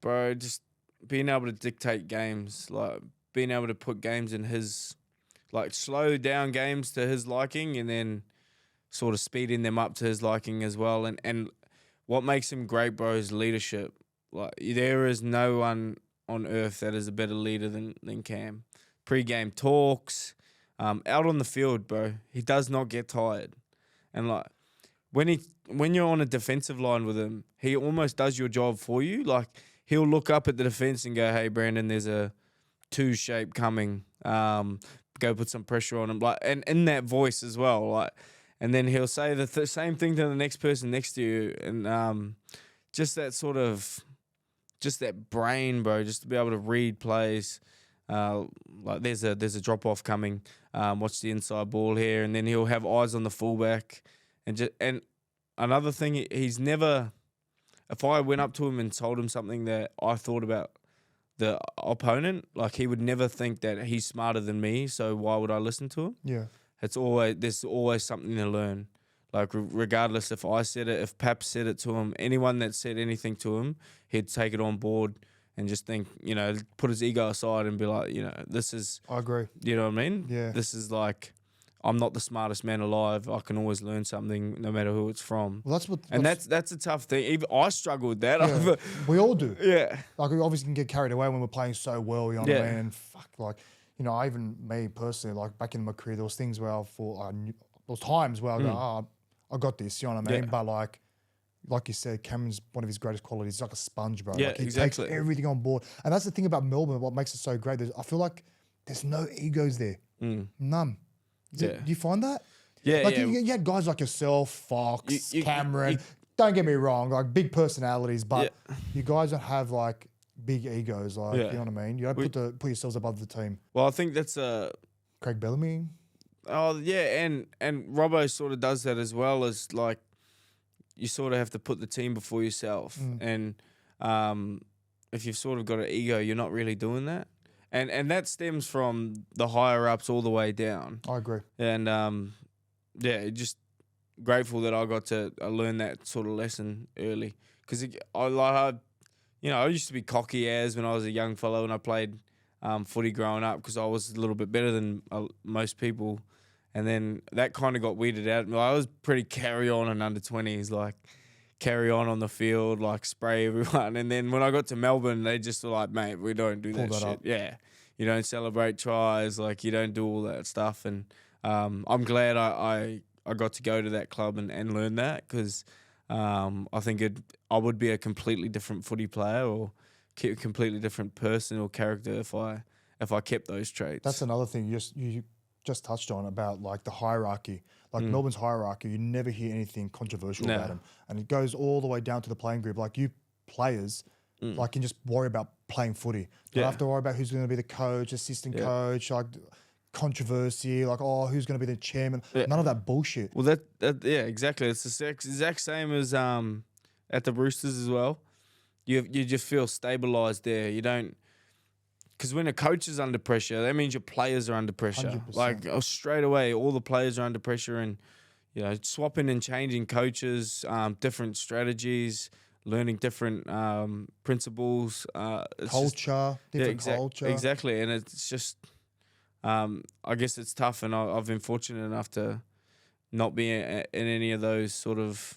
Speaker 2: Bro, just being able to dictate games, like being able to put games in his, like slow down games to his liking and then sort of speeding them up to his liking as well. And what makes him great, bro, is leadership. Like, there is no one on earth that is a better leader than Cam. Pre-game talks, out on the field, bro, he does not get tired. And like when you're on a defensive line with him, he almost does your job for you. Like, he'll look up at the defense and go, "Hey, Brandon, there's a 2 shape coming. Go put some pressure on him." Like, and in that voice as well. Like, and then he'll say the same thing to the next person next to you, and just that sort of. Just that brain, bro, just to be able to read plays. Like, there's a drop-off coming. Watch the inside ball here. And then he'll have eyes on the fullback. And another thing, he's never... If I went up to him and told him something that I thought about the opponent, like, he would never think that he's smarter than me, so why would I listen to him?
Speaker 1: Yeah.
Speaker 2: There's always something to learn. Like, regardless if I said it, if Pap said it to him, anyone that said anything to him, he'd take it on board and just think, put his ego aside and be like, this is...
Speaker 1: I agree.
Speaker 2: You know what I mean?
Speaker 1: Yeah.
Speaker 2: This is like, I'm not the smartest man alive. I can always learn something no matter who it's from.
Speaker 1: Well,
Speaker 2: that's a tough thing. Even I struggle with that.
Speaker 1: Yeah, we all do.
Speaker 2: Yeah.
Speaker 1: Like, we obviously can get carried away when we're playing so well, you know what I mean? And fuck, like, even me personally, like, back in my career, there was things where I thought there was times where I go, I got this, you know what I mean? But like you said, Cameron's one of his greatest qualities. He's like a sponge, bro.
Speaker 2: Yeah,
Speaker 1: like, he
Speaker 2: exactly.
Speaker 1: takes everything on board. And that's the thing about Melbourne, what makes it so great. I feel like there's no egos there. None. Do you find that?
Speaker 2: Yeah,
Speaker 1: like, you had guys like yourself, Fox, Cameron. Don't get me wrong, like, big personalities, but you guys don't have, like, big egos. Like, you know what I mean? You don't put yourselves above the team.
Speaker 2: Well, I think that's
Speaker 1: Craig Bellamy.
Speaker 2: Oh, yeah, and Robbo sort of does that as well, as like, you sort of have to put the team before yourself. And if you've sort of got an ego, you're not really doing that. And that stems from the higher ups all the way down.
Speaker 1: I agree.
Speaker 2: And just grateful that I got to learn that sort of lesson early. Because I used to be cocky as when I was a young fellow and I played footy growing up because I was a little bit better than most people. And then that kind of got weeded out. I was pretty carry on in under 20s, like carry on the field, like spray everyone. And then when I got to Melbourne, they just were like, "Mate, we don't do that shit." Up. Yeah, you don't celebrate tries, like you don't do all that stuff. And I'm glad I got to go to that club and learn that because I think I would be a completely different footy player or a completely different person or character if I kept those traits.
Speaker 1: That's another thing you just touched on about, like, the hierarchy. Like, Melbourne's hierarchy, you never hear anything controversial about them. And it goes all the way down to the playing group. Like, you players, like, can just worry about playing footy. Don't have to worry about who's going to be the coach, assistant coach, like, controversy, like, who's going to be the chairman. None of that bullshit.
Speaker 2: Well, exactly. It's the exact same as at the Roosters as well. You just feel stabilised there. You don't... because when a coach is under pressure, that means your players are under pressure.
Speaker 1: 100%.
Speaker 2: Like straight away, all the players are under pressure, and swapping and changing coaches, different strategies, learning different principles,
Speaker 1: Culture, different culture.
Speaker 2: Exactly, and it's just, I guess it's tough, and I've been fortunate enough to not be in any of those sort of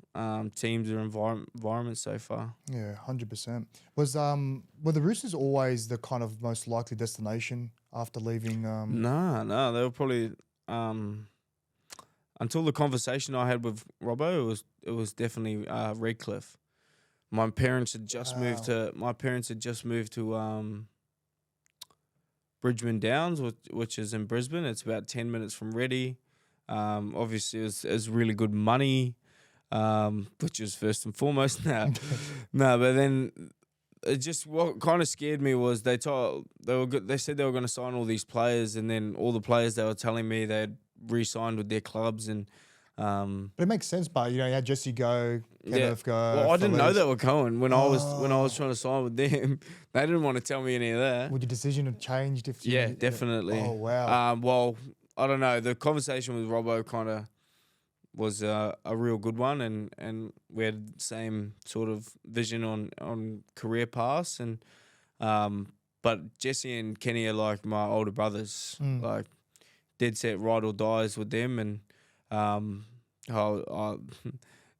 Speaker 2: teams or environments so far.
Speaker 1: Yeah, 100%. Were the Roosters always the kind of most likely destination after leaving?
Speaker 2: No, they were probably until the conversation I had with Robbo, it was definitely Redcliffe. My parents had just moved to Bridgeman Downs, which is in Brisbane. It's about 10 minutes from Reddy. Obviously, it was really good money, which is first and foremost. No, but then it just, what kind of scared me was they said they were going to sign all these players, and then all the players they were telling me they'd re-signed with their clubs, and
Speaker 1: but it makes sense. But you had Jesse go, Kenneth go.
Speaker 2: Well, I didn't know they were going when I was trying to sign with them. They didn't want to tell me any of that.
Speaker 1: Would your decision have changed if you?
Speaker 2: Yeah, definitely.
Speaker 1: Oh wow.
Speaker 2: Well, I don't know. The conversation with Robbo kind of was a real good one, and we had the same sort of vision on career paths, and but Jesse and Kenny are like my older brothers, like dead set ride or dies with them, and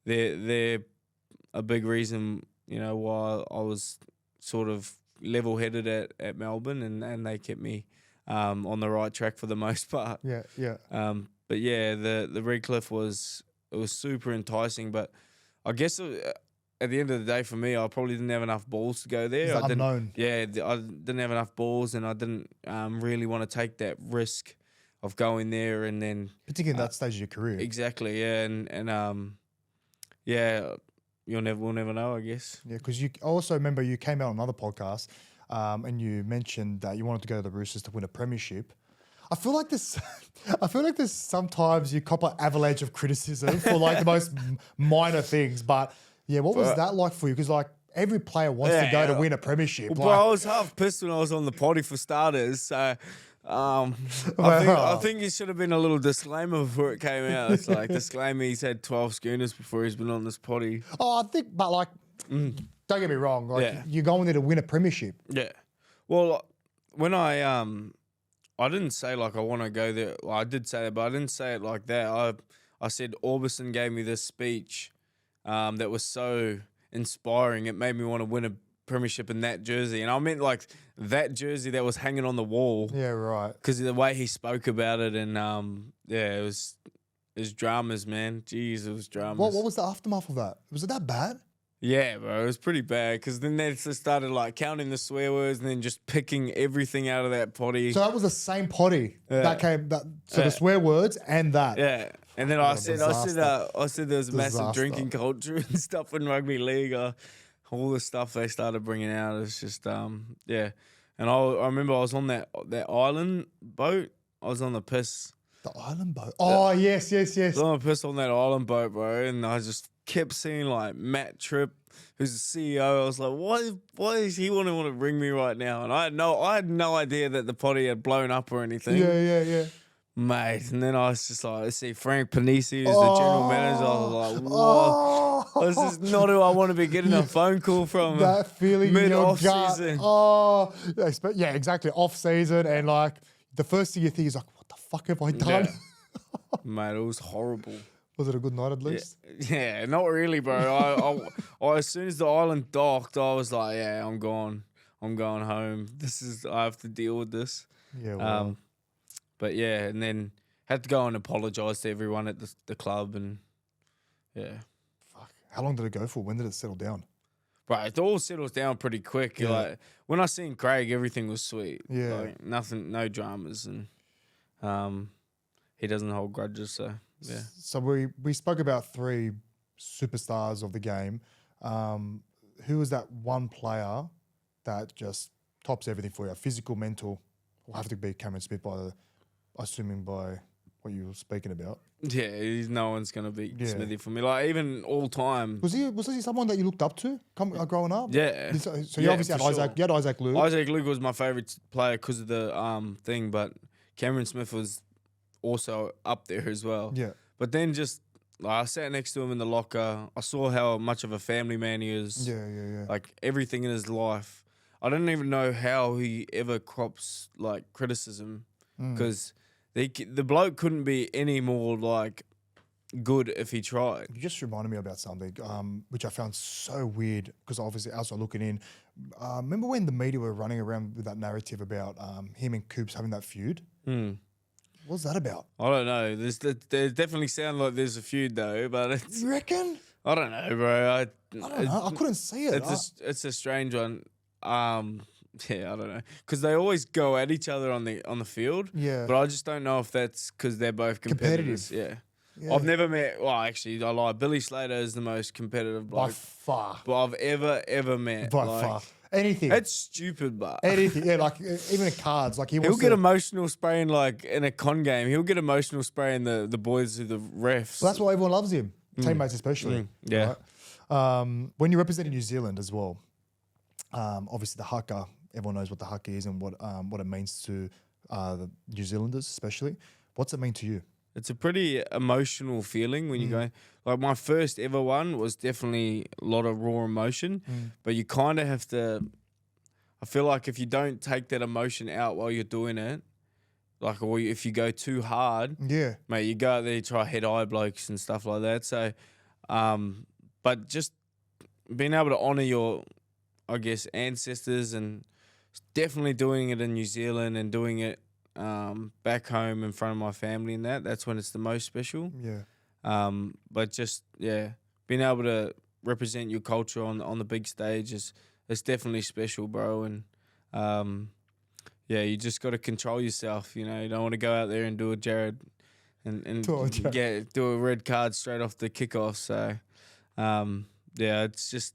Speaker 2: they're a big reason why I was sort of level headed at Melbourne, and they kept me on the right track for the most part.
Speaker 1: Yeah.
Speaker 2: But yeah, the Redcliffe was super enticing, but I guess at the end of the day for me, I probably didn't have enough balls to go there.
Speaker 1: It's unknown.
Speaker 2: I didn't have enough balls, and I didn't really want to take that risk of going there, and then
Speaker 1: Particularly in that stage of your career.
Speaker 2: exactly, yeah, and we'll never know, I guess.
Speaker 1: Yeah, because I also remember you came out on another podcast, and you mentioned that you wanted to go to the Roosters to win a premiership. I feel like this sometimes you cop an avalanche of criticism for like the most minor things, but yeah, what was that like for you? Because like every player wants to go to win a premiership.
Speaker 2: Well, bro, I was half pissed when I was on the potty for starters, so. I think it should have been a little disclaimer before it came out. It's like, disclaimer, he's had 12 schooners before he's been on this potty.
Speaker 1: Oh, I think, but like, don't get me wrong, like you're going there to win a premiership.
Speaker 2: Yeah. Well, when I didn't say like I want to go there. Well, I did say that, but I didn't say it like that. I said Orbison gave me this speech that was so inspiring. It made me want to win a premiership in that jersey, and I meant like that jersey that was hanging on the wall.
Speaker 1: Yeah, right.
Speaker 2: Because the way he spoke about it, and it was dramas, man. Jeez, it was dramas.
Speaker 1: What was the aftermath of that? Was it that bad?
Speaker 2: Yeah, bro, it was pretty bad. Because then they just started like counting the swear words and then just picking everything out of that potty.
Speaker 1: So that was the same potty that came. So the swear words and that.
Speaker 2: Yeah. And then I said there was a massive drinking culture and stuff in rugby league. All the stuff they started bringing out is just yeah. And I remember I was on that island boat. I was on the piss.
Speaker 1: The island boat. Oh yes.
Speaker 2: I was on the piss on that island boat, bro, and I just kept seeing like Matt Tripp, who's the CEO. I was like, why is he want to bring me right now? And I had no idea that the potty had blown up or anything.
Speaker 1: Yeah.
Speaker 2: Mate, and then I was just like, let's see, Frank Panisi, who's the general manager. I was like, what? This is not who I want to be getting a phone call from.
Speaker 1: That feeling in your gut.
Speaker 2: Season.
Speaker 1: Oh, yeah, exactly. Off season, and like the first thing you think is like, what the fuck have I done?
Speaker 2: Yeah. Mate, it was horrible.
Speaker 1: Was it a good night at least?
Speaker 2: Yeah, not really, bro. I as soon as the island docked, I was like, yeah, I'm gone. I'm going home. I have to deal with this.
Speaker 1: Yeah. Well.
Speaker 2: But yeah, and then had to go and apologise to everyone at the club, and yeah.
Speaker 1: Fuck. How long did it go for? When did it settle down?
Speaker 2: Right, it all settles down pretty quick.
Speaker 1: Yeah.
Speaker 2: Like when I seen Craig, everything was sweet.
Speaker 1: Yeah.
Speaker 2: Like nothing, no dramas, and he doesn't hold grudges, so yeah.
Speaker 1: So we spoke about 3 superstars of the game. Who was that one player that just tops everything for you? Physical, mental. Will have to be Cameron Smith assuming by what you were speaking about.
Speaker 2: Yeah, no one's gonna beat
Speaker 1: Yeah.
Speaker 2: Smithy for me. Like even all time.
Speaker 1: Was he someone that you looked up to growing up?
Speaker 2: Yeah.
Speaker 1: So you
Speaker 2: Yeah,
Speaker 1: obviously had
Speaker 2: for
Speaker 1: Isaac.
Speaker 2: sure.
Speaker 1: You had Isaac Luke.
Speaker 2: Isaac Luke was my favourite player because of the thing, but Cameron Smith was also up there as well.
Speaker 1: Yeah.
Speaker 2: But then just like, I sat next to him in the locker. I saw how much of a family man he is.
Speaker 1: Yeah.
Speaker 2: Like everything in his life. I don't even know how he ever crops like criticism because the bloke couldn't be any more like good if he tried.
Speaker 1: You just reminded me about something, which I found so weird because obviously outside looking in. Remember when the media were running around with that narrative about him and Coops having that feud? What's that about?
Speaker 2: I don't know. There definitely sound like there's a feud though, but it's,
Speaker 1: You reckon?
Speaker 2: I don't know, bro.
Speaker 1: I don't know. I couldn't see it.
Speaker 2: It's a strange one. Yeah, I don't know, because they always go at each other on the field.
Speaker 1: Yeah.
Speaker 2: But I just don't know if that's because they're both competitors.
Speaker 1: Competitive.
Speaker 2: Yeah. I've never met. Well, actually, I lie. Billy Slater is the most competitive bloke
Speaker 1: By far.
Speaker 2: but I've ever met.
Speaker 1: By
Speaker 2: like,
Speaker 1: far. Anything.
Speaker 2: It's stupid, but
Speaker 1: Anything. Yeah, like even in cards. Like
Speaker 2: he'll get emotional spraying like in a con game. He'll get emotional spraying the boys who the refs.
Speaker 1: Well, that's why everyone loves him. Teammates especially.
Speaker 2: Yeah.
Speaker 1: Right? When you represented New Zealand as well, obviously the Haka, everyone knows what the Haka is and what it means to the New Zealanders especially. What's it mean to you?
Speaker 2: It's a pretty emotional feeling when you go. Like my first ever one was definitely a lot of raw emotion, but you kind of have to. I feel like if you don't take that emotion out while you're doing it, like or if you go too hard,
Speaker 1: Yeah.
Speaker 2: mate, you go out there, you try head eye blokes and stuff like that. So, but just being able to honour your, I guess, ancestors and definitely doing it in New Zealand and doing it back home in front of my family and that's when it's the most special.
Speaker 1: Yeah.
Speaker 2: But just being able to represent your culture on the big stage is definitely special, bro. And you just got to control yourself. You know, you don't want to go out there and do a Jared and do a red card straight off the kickoff. So it's just.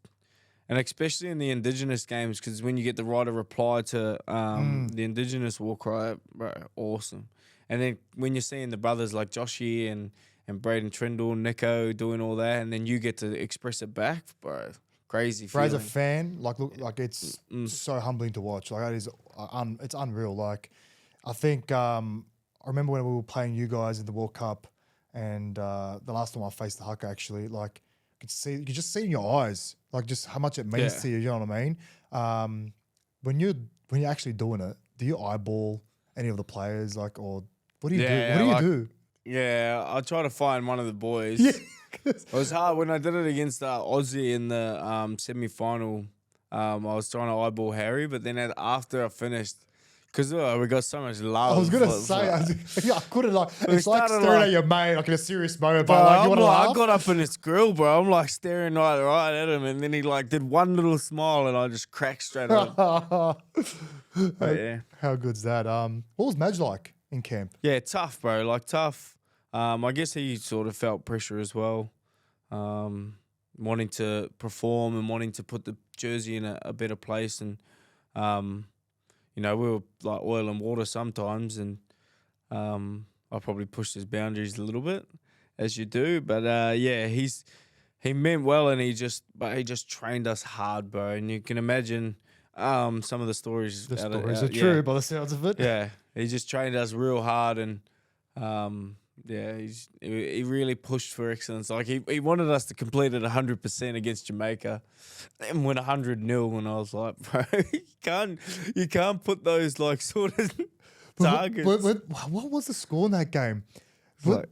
Speaker 2: And especially in the Indigenous games, because when you get the right of reply to the Indigenous war cry, bro, awesome. And then when you're seeing the brothers like Joshy and Braden Trindle, Nico doing all that, and then you get to express it back, bro, crazy feeling.
Speaker 1: As a fan, like it's so humbling to watch. Like that is, it's unreal. Like I think I remember when we were playing you guys in the World Cup, and the last time I faced the Haka actually, like. You could just see in your eyes, like just how much it means to you. You know what I mean? When you're actually doing it, do you eyeball any of the players, like, or what do you do? What do you do?
Speaker 2: Yeah, I try to find one of the boys.
Speaker 1: Yeah.
Speaker 2: It was hard when I did it against Aussie in the semi-final. I was trying to eyeball Harry, but then after I finished. Because we got so much love.
Speaker 1: I was gonna say, I couldn't like. It's like
Speaker 2: started
Speaker 1: staring
Speaker 2: like-
Speaker 1: at your mate, like in a serious moment.
Speaker 2: Bro,
Speaker 1: But like, you want to laugh?
Speaker 2: I got up in his grill, bro. I'm like staring right at him, and then he like did one little smile, and I just cracked straight up. Yeah.
Speaker 1: How good's that? What was Madge like in camp?
Speaker 2: Yeah, tough, bro. Like tough. I guess he sort of felt pressure as well, wanting to perform and wanting to put the jersey in a better place, and you know, we were like oil and water sometimes, and I probably pushed his boundaries a little bit, as you do. But he meant well, and he just trained us hard, bro. And you can imagine some of the stories.
Speaker 1: The stories are true by the sounds of it.
Speaker 2: Yeah, he just trained us real hard, and he really pushed for excellence. Like he wanted us to complete it 100% against Jamaica, and win 100-0. And I was like, bro, you can't put those like sort of targets.
Speaker 1: What was the score in that game? Like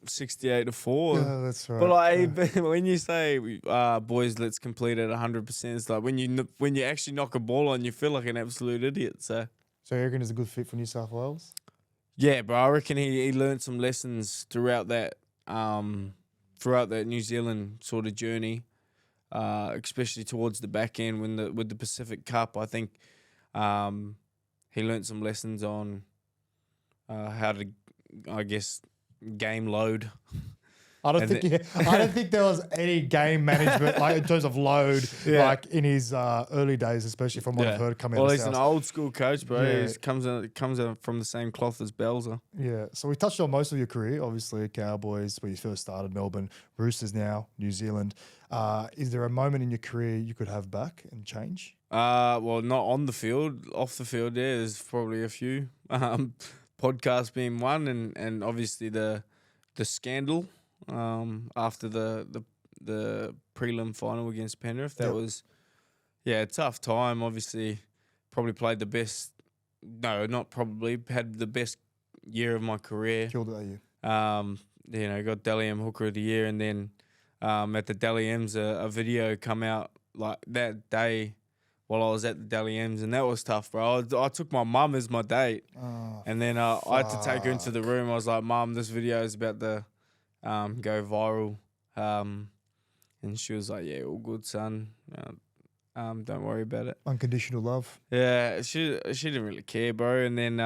Speaker 2: 68-4.
Speaker 1: Yeah, that's right.
Speaker 2: But like when you say, boys, let's complete it 100%, it's like when you actually knock a ball on, you feel like an absolute idiot. So
Speaker 1: you reckon he's a good fit for New South Wales?
Speaker 2: Yeah, bro. I reckon he learned some lessons throughout that New Zealand sort of journey, especially towards the back end with the Pacific Cup. I think he learned some lessons on how to, I guess, game load.
Speaker 1: I don't
Speaker 2: And
Speaker 1: think I don't think there was any game management like in terms of load like in his early days, especially from what I've heard coming out
Speaker 2: Well,
Speaker 1: of
Speaker 2: he's
Speaker 1: South.
Speaker 2: an old school coach, bro.
Speaker 1: Yeah.
Speaker 2: He comes out from the same cloth as Belzer.
Speaker 1: Yeah, so we touched on most of your career, obviously Cowboys, where you first started, Melbourne, Roosters now, New Zealand. Is there a moment in your career you could have back and change?
Speaker 2: Well, not on the field, off the field. Yeah, there's probably a few. Podcast being one, and obviously the scandal after the prelim final against Penrith. That was a tough time. Obviously, probably played the best. No, not probably. Had the best year of my career.
Speaker 1: Killed it at you.
Speaker 2: Got Dally M Hooker of the Year, and then at the Dally M's, a video come out like that day while I was at the Dally M's, and that was tough, bro. I took my mum as my date, and then I had to take her into the room. I was like, "Mum, this video is about to go viral," and she was like, "Yeah, all good, son. Don't worry about it."
Speaker 1: Unconditional love.
Speaker 2: Yeah, she didn't really care, bro. And then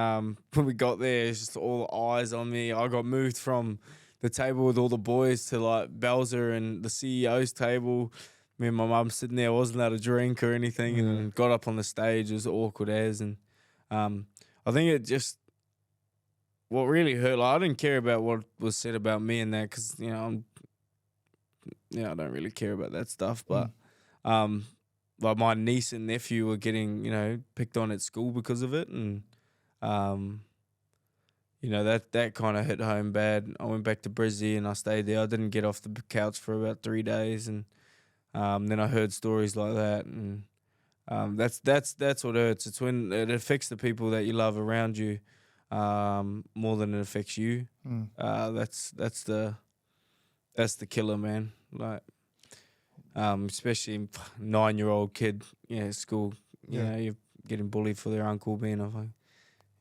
Speaker 2: when we got there, it's just all the eyes on me. I got moved from the table with all the boys to like Belzer and the CEO's table. Me and my mum sitting there, I wasn't allowed to drink or anything, and then got up on the stage. It was awkward as, and I think it just what really hurt. Like, I didn't care about what was said about me and that, because I don't really care about that stuff. But like my niece and nephew were getting picked on at school because of it, and that kind of hit home bad. I went back to Brizzy and I stayed there. I didn't get off the couch for about 3 days, and then I heard stories like that, and that's what hurts. It's when it affects the people that you love around you more than it affects you. That's the killer, man. Like, especially 9-year-old kid, at school. You're getting bullied for their uncle being a.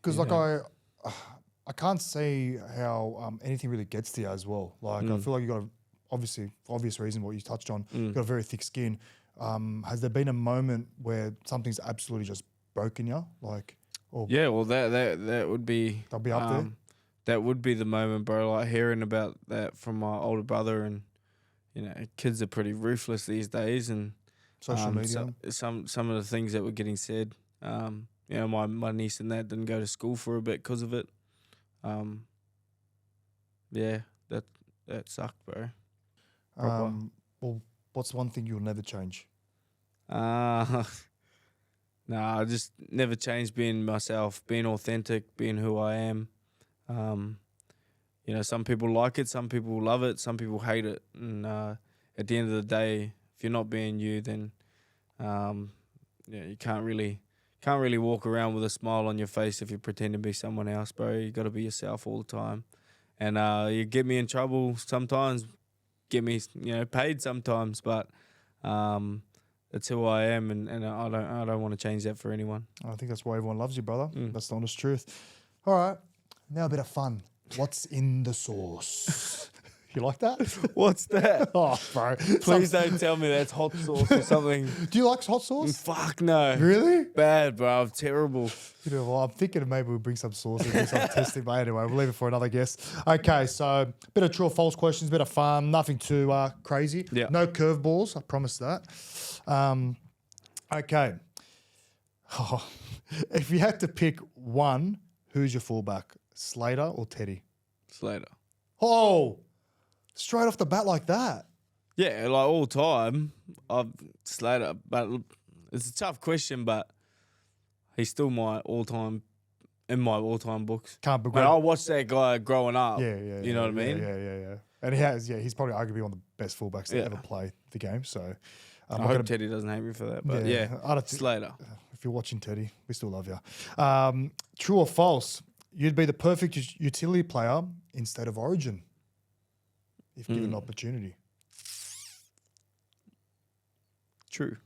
Speaker 1: Because I can't see how anything really gets to you as well. Like I feel like you got obviously for obvious reason what you touched on. You've got a very thick skin. Has there been a moment where something's absolutely just broken you? Like,
Speaker 2: well, that would be.
Speaker 1: They'll be up there.
Speaker 2: That would be the moment, bro. Like hearing about that from my older brother, and kids are pretty ruthless these days, and
Speaker 1: social media.
Speaker 2: Some of the things that were getting said. My niece and that didn't go to school for a bit because of it. That sucked, bro.
Speaker 1: Well, what's one thing you'll never change?
Speaker 2: I just never changed being myself, being authentic, being who I am. Some people like it, some people love it, some people hate it. And at the end of the day, if you're not being you, then you can't really walk around with a smile on your face if you pretend to be someone else, bro. You got to be yourself all the time. And you get me in trouble sometimes, get me paid sometimes, but that's who I am, and I don't want to change that for anyone.
Speaker 1: I think that's why everyone loves you, brother. That's the honest truth. All right, now a bit of fun. What's in the sauce? You like that?
Speaker 2: What's that?
Speaker 1: Oh, bro.
Speaker 2: Please don't tell me that's hot sauce or something.
Speaker 1: Do you like hot sauce?
Speaker 2: Fuck no.
Speaker 1: Really?
Speaker 2: Bad, bro. I'm terrible.
Speaker 1: Well, I'm thinking maybe we'll bring some sauce and do some testing, but anyway, we'll leave it for another guest. Okay, so bit of true or false questions, bit of fun, nothing too crazy.
Speaker 2: Yeah.
Speaker 1: No curveballs, I promise that. Okay. If you had to pick one, who's your fullback, Slater or Teddy?
Speaker 2: Slater.
Speaker 1: Oh, straight off the bat like that.
Speaker 2: Yeah, like all time, I've Slater. But it's a tough question, but he's still in my all-time books.
Speaker 1: Can't begrudge.
Speaker 2: I watched that guy growing up.
Speaker 1: Yeah.
Speaker 2: You know what I mean?
Speaker 1: Yeah. And he's probably arguably one of the best fullbacks to ever play the game. So
Speaker 2: I hope Teddy doesn't hate me for that. But Slater.
Speaker 1: If you're watching Teddy, we still love you. True or false? You'd be the perfect utility player in State of Origin if given an opportunity.
Speaker 2: True.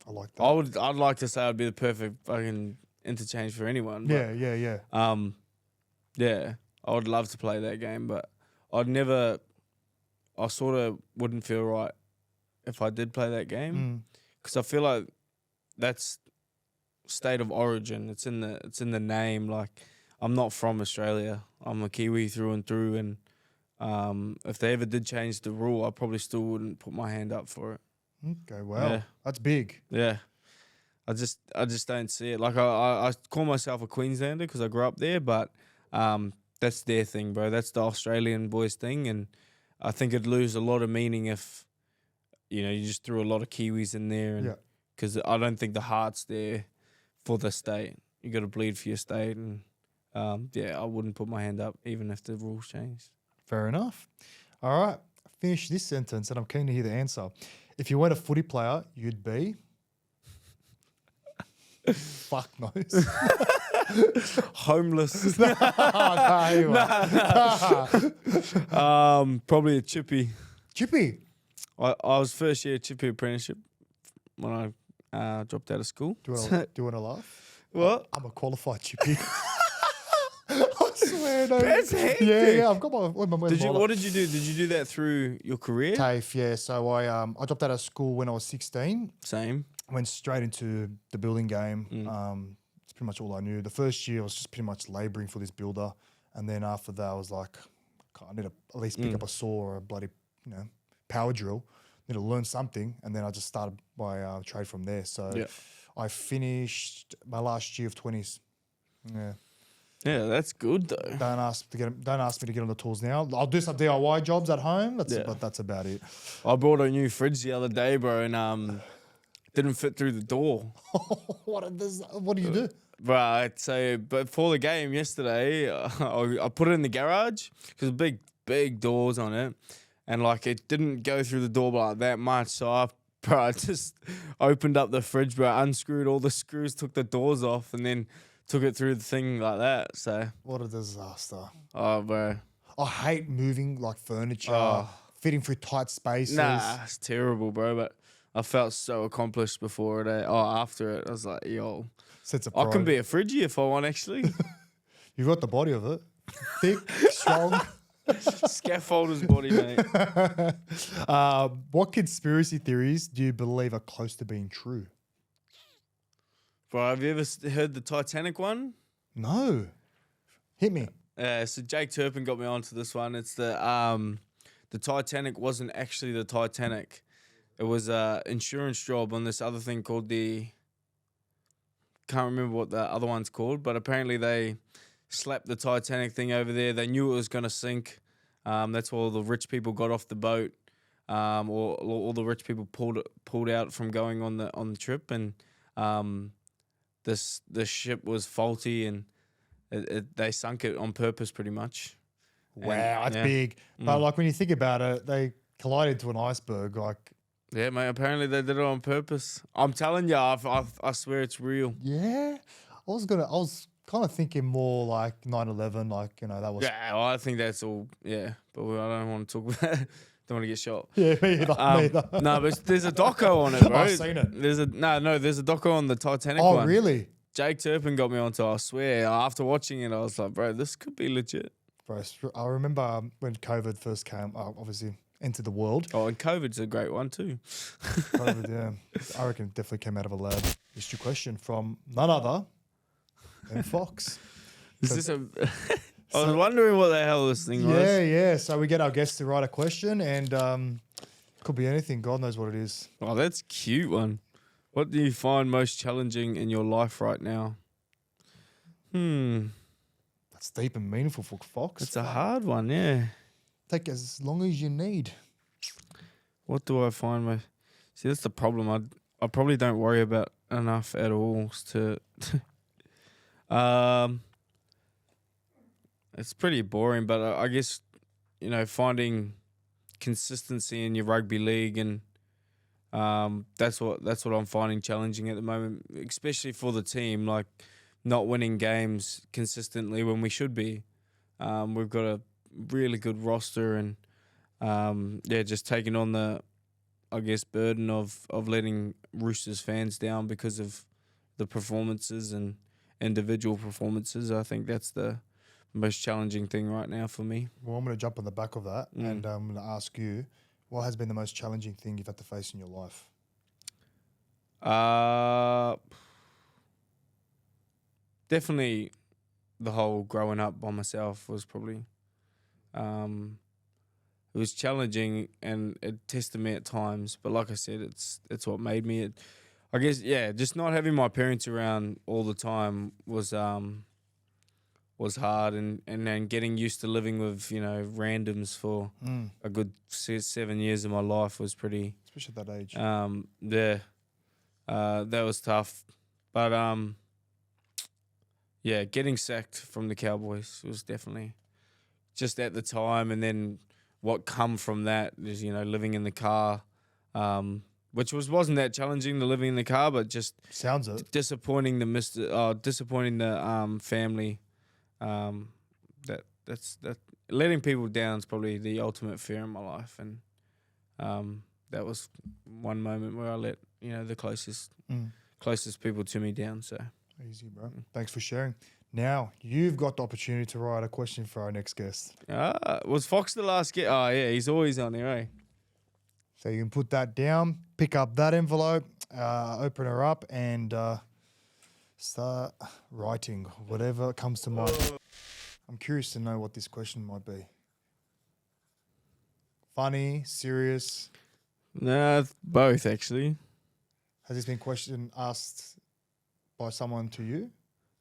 Speaker 1: I like that.
Speaker 2: I'd like to say I'd be the perfect fucking interchange for anyone. But,
Speaker 1: Yeah.
Speaker 2: I would love to play that game, but I sort of wouldn't feel right if I did play that game, because I feel like that's State of Origin. It's in the name. Like, I'm not from Australia. I'm a Kiwi through and through, and if they ever did change the rule, I probably still wouldn't put my hand up for it.
Speaker 1: Okay, well,
Speaker 2: Yeah.
Speaker 1: that's big.
Speaker 2: Yeah. I just don't see it. Like I call myself a Queenslander because I grew up there, but that's their thing, bro. That's the Australian boys' thing, and I think it'd lose a lot of meaning if you just threw a lot of Kiwis in there, and because I don't think the heart's there for the state. You got to bleed for your state, and I wouldn't put my hand up even if the rules changed.
Speaker 1: Fair enough. All right, finish this sentence, and I'm keen to hear the answer. If you weren't a footy player, you'd be. Fuck knows.
Speaker 2: Homeless.
Speaker 1: No.
Speaker 2: Probably a chippy.
Speaker 1: Chippy.
Speaker 2: I was first year chippy apprenticeship when I dropped out of school.
Speaker 1: Do you want to laugh?
Speaker 2: What?
Speaker 1: I'm a qualified chippy. I swear, no.
Speaker 2: That's hectic.
Speaker 1: Yeah. I've got my.
Speaker 2: What did you do? Did you do that through your career?
Speaker 1: TAFE, yeah. So I dropped out of school when I was 16.
Speaker 2: Same.
Speaker 1: Went straight into the building game. It's pretty much all I knew. The first year I was just pretty much labouring for this builder, and then after that I was like, I need to at least pick up a saw or a bloody power drill. Need to learn something, and then I just started my trade from there. So I finished my last year of 20s. Yeah.
Speaker 2: Yeah, that's good though.
Speaker 1: Don't ask me to get on the tools now. I'll do some DIY jobs at home. But that's about it.
Speaker 2: I bought a new fridge the other day, bro, and didn't fit through the door.
Speaker 1: What do you do?
Speaker 2: Right, so but for the game yesterday, I put it in the garage because big doors on it, and like it didn't go through the door like that much. So I just opened up the fridge, bro, unscrewed all the screws, took the doors off, and then took it through the thing like that. So
Speaker 1: what a disaster!
Speaker 2: Oh, bro,
Speaker 1: I hate moving like furniture, fitting through tight spaces.
Speaker 2: Nah, it's terrible, bro. But I felt so accomplished before it. After it, I was like, yo.
Speaker 1: Sense of
Speaker 2: I
Speaker 1: pride.
Speaker 2: can be a Fridgie if I want, actually.
Speaker 1: You've got the body of it. Thick, strong.
Speaker 2: Scaffolder's body, mate.
Speaker 1: What conspiracy theories do you believe are close to being true?
Speaker 2: Bro, have you ever heard the Titanic one?
Speaker 1: No. Hit me.
Speaker 2: So Jake Turpin got me onto this one. It's the Titanic wasn't actually the Titanic. It was an insurance job on this other thing called can't remember what the other one's called, but apparently they slapped the Titanic thing over there. They knew it was going to sink. That's why all the rich people got off the boat, or all the rich people pulled out from going on the trip, and the ship was faulty, and they sunk it on purpose, pretty much.
Speaker 1: Wow, that's big. But like when you think about it, they collided into an iceberg. Like,
Speaker 2: yeah, mate. Apparently they did it on purpose. I'm telling you, I swear it's real.
Speaker 1: yeah, I was kind of thinking more like 9/11, like that was.
Speaker 2: Yeah, well, I think that's all. Yeah, but I don't want to talk about. Don't want to get shot.
Speaker 1: Yeah, me either.
Speaker 2: No, but there's a doco on it, bro.
Speaker 1: I've seen it.
Speaker 2: There's a doco on the Titanic
Speaker 1: Oh,
Speaker 2: one.
Speaker 1: really?
Speaker 2: Jake Turpin got me onto. I swear. After watching it, I was like, bro, this could be legit.
Speaker 1: Bro, I remember when COVID first came, obviously entered the world.
Speaker 2: Oh, and COVID's a great one too.
Speaker 1: COVID, yeah. I reckon it definitely came out of a lab. Just your question from none other than Fox.
Speaker 2: I was wondering what the hell this thing was.
Speaker 1: Yeah. So we get our guests to write a question, and could be anything. God knows what it is.
Speaker 2: Oh, that's a cute one. What do you find most challenging in your life right now?
Speaker 1: That's deep and meaningful for Fox.
Speaker 2: It's a hard one, yeah.
Speaker 1: Take as long as you need.
Speaker 2: What do I find most... See, that's the problem. I probably don't worry about enough at all to... It's pretty boring, but I guess, finding consistency in your rugby league, and that's what I'm finding challenging at the moment, especially for the team, like not winning games consistently when we should be. We've got a really good roster, and just taking on the, I guess, burden of letting Roosters fans down because of the performances and individual performances. I think that's the most challenging thing right now for me.
Speaker 1: Well, I'm going to jump on the back of that, and I'm going to ask you, what has been the most challenging thing you've had to face in your life?
Speaker 2: Definitely the whole growing up by myself was probably it was challenging and it tested me at times. But like I said, it's what made me. I guess, yeah, just not having my parents around all the time was hard, and then getting used to living with, randoms for a good 7 years of my life was pretty.
Speaker 1: Especially at that age.
Speaker 2: That was tough. But yeah, getting sacked from the Cowboys was definitely just at the time, and then what come from that is, living in the car, which wasn't that challenging, the living in the car, but just
Speaker 1: sounds it
Speaker 2: disappointing the family. That's letting people down is probably the ultimate fear in my life, and that was one moment where I let the closest people to me down. So
Speaker 1: easy, bro. Thanks for sharing. Now you've got the opportunity to write a question for our next guest.
Speaker 2: Was Fox the last guest? Oh yeah, he's always on there, eh?
Speaker 1: So you can put that down, pick up that envelope, open her up, and start writing whatever comes to mind. I'm curious to know what this question might be. Funny, serious?
Speaker 2: Nah, both actually.
Speaker 1: Has this been asked by someone to you?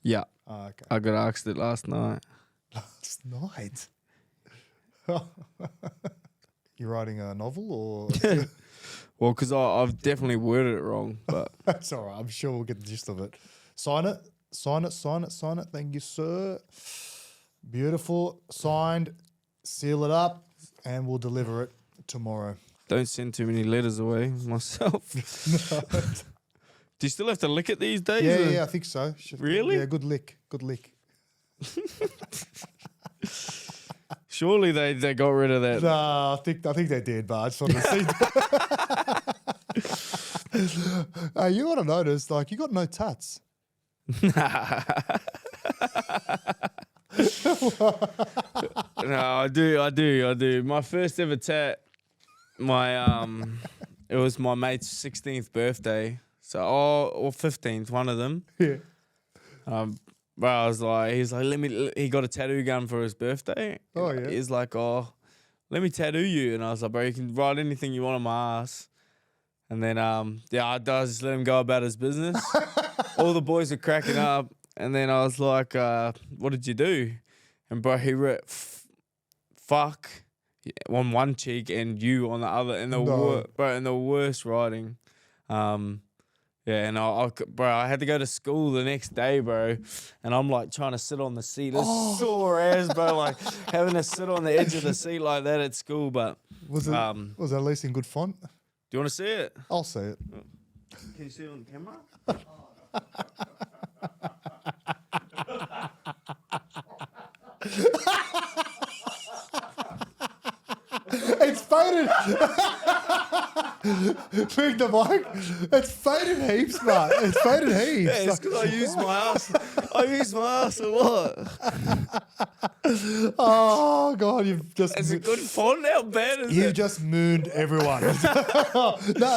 Speaker 2: Yeah.
Speaker 1: Oh, okay.
Speaker 2: I got asked it last night.
Speaker 1: Last night? You writing a novel or?
Speaker 2: Well, because I've definitely worded it wrong, but
Speaker 1: That's all right. I'm sure we'll get the gist of it. Sign it. Sign it. Sign it. Sign it. Thank you, sir. Beautiful. Signed. Seal it up, and we'll deliver it tomorrow.
Speaker 2: don't send too many letters away myself.
Speaker 1: No.
Speaker 2: Do you still have to lick it these days?
Speaker 1: Yeah, I think so.
Speaker 2: Really?
Speaker 1: Yeah, good lick. Good lick.
Speaker 2: Surely they got rid of that.
Speaker 1: No, I think they did, but I just wanted to see. You got to notice, you got no tats.
Speaker 2: No, I do. My first ever tat, it was my mate's 16th birthday. So, or 15th, one of them.
Speaker 1: Yeah.
Speaker 2: But I was like, he got a tattoo gun for his birthday.
Speaker 1: Oh, yeah.
Speaker 2: He's like, let me tattoo you. And I was like, bro, you can write anything you want on my ass. And then, I just let him go about his business. All the boys were cracking up. And then I was like, what did you do? And bro, he wrote fuck on one cheek and you on the other. And in the worst writing. Yeah, and I had to go to school the next day, bro. And I'm like trying to sit on the seat. It's sore as, bro. Like having to sit on the edge of the seat like that at school. But
Speaker 1: was it at least in good font?
Speaker 2: Do you want to see it?
Speaker 1: I'll see it.
Speaker 2: Can you see it on camera?
Speaker 1: It's faded. Pick the mic. It's faded heaps, mate. It's faded heaps.
Speaker 2: Yeah, it's because I use my ass. I use my ass a lot.
Speaker 1: Oh God, you've just.
Speaker 2: It's a good font. How bad is it?
Speaker 1: You just mooned everyone. No,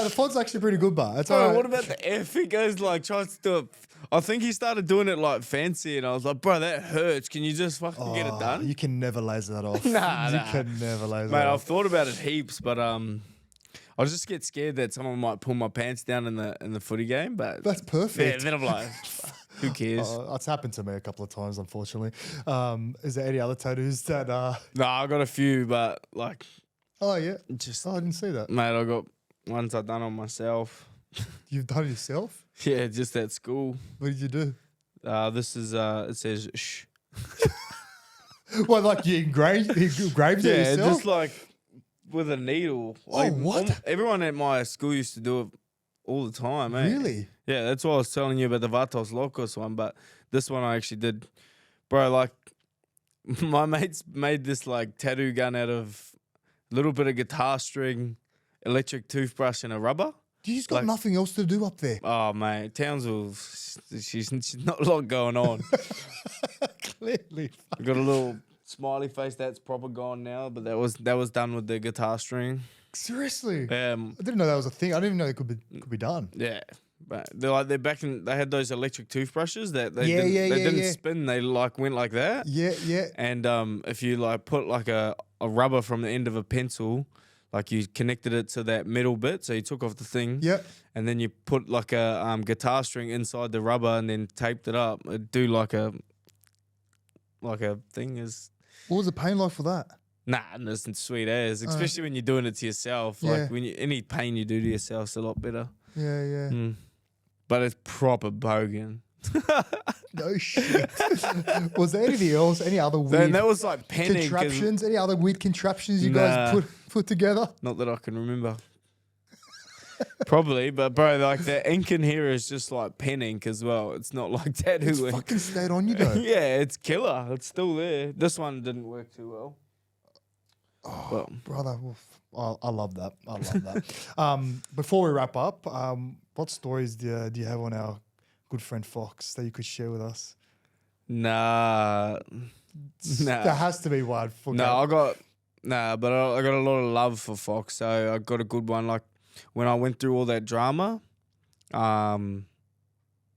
Speaker 1: the font's actually pretty good, but it's all right.
Speaker 2: What about the F? He goes tries to do it. I think he started doing it fancy, and I was like, bro, that hurts. Can you just fucking get it done?
Speaker 1: You can never laser that off.
Speaker 2: Nah.
Speaker 1: You can never laser
Speaker 2: Mate,
Speaker 1: that
Speaker 2: I've
Speaker 1: off.
Speaker 2: thought about it heaps, but I just get scared that someone might pull my pants down in the footy game. But
Speaker 1: That's perfect.
Speaker 2: yeah, then I'm like, who cares?
Speaker 1: It's happened to me a couple of times, unfortunately. Is there any other tattoos that?
Speaker 2: No, I got a few, but
Speaker 1: Oh yeah.
Speaker 2: I
Speaker 1: didn't see that.
Speaker 2: mate, I got ones I've done on myself.
Speaker 1: You've done it yourself?
Speaker 2: Yeah, just at school.
Speaker 1: What did you do?
Speaker 2: This is it says shh.
Speaker 1: What, you engraved it
Speaker 2: Yeah,
Speaker 1: yourself?
Speaker 2: just with a needle.
Speaker 1: What?
Speaker 2: Everyone at my school used to do it all the time, eh?
Speaker 1: Really?
Speaker 2: Yeah, that's why I was telling you about the Vatos Locos one, but this one I actually did. Bro, my mates made this tattoo gun out of a little bit of guitar string, electric toothbrush, and a rubber.
Speaker 1: You just got nothing else to do up there.
Speaker 2: Oh, mate, Townsville, she's not a lot going on.
Speaker 1: Clearly.
Speaker 2: I got a little smiley face that's proper gone now, but that was done with the guitar string.
Speaker 1: Seriously?
Speaker 2: I
Speaker 1: didn't know that was a thing. I didn't even know it could be done.
Speaker 2: Yeah, but they're back in. They had those electric toothbrushes that they didn't spin. They went like that.
Speaker 1: Yeah.
Speaker 2: And if you put a a rubber from the end of a pencil. Like you connected it to that metal bit, so you took off the thing.
Speaker 1: Yep.
Speaker 2: And then you put like a guitar string inside the rubber and then taped it up. It'd do like a thing is.
Speaker 1: What was the pain like for that?
Speaker 2: Nah, it's sweet as, especially when you're doing it to yourself.
Speaker 1: Yeah.
Speaker 2: Like any pain you do to yourself is a lot better.
Speaker 1: Yeah.
Speaker 2: But it's proper bogan.
Speaker 1: No shit. Was there anything else? Any other weird
Speaker 2: That was like penning.
Speaker 1: contraptions? Any other weird contraptions you guys put together?
Speaker 2: Not that I can remember. Probably, but bro, like the ink in here is just like pen ink as well. It's not like tattoo
Speaker 1: It's
Speaker 2: ink.
Speaker 1: fucking stayed on you though.
Speaker 2: Yeah, it's killer. It's still there. This one didn't work too well.
Speaker 1: Oh, brother, I love that. I love that. Before we wrap up, what stories do you have on our good friend Fox that you could share with us?
Speaker 2: Nah.
Speaker 1: There has to be one.
Speaker 2: But I got a lot of love for Fox. So I got a good one. Like when I went through all that drama, this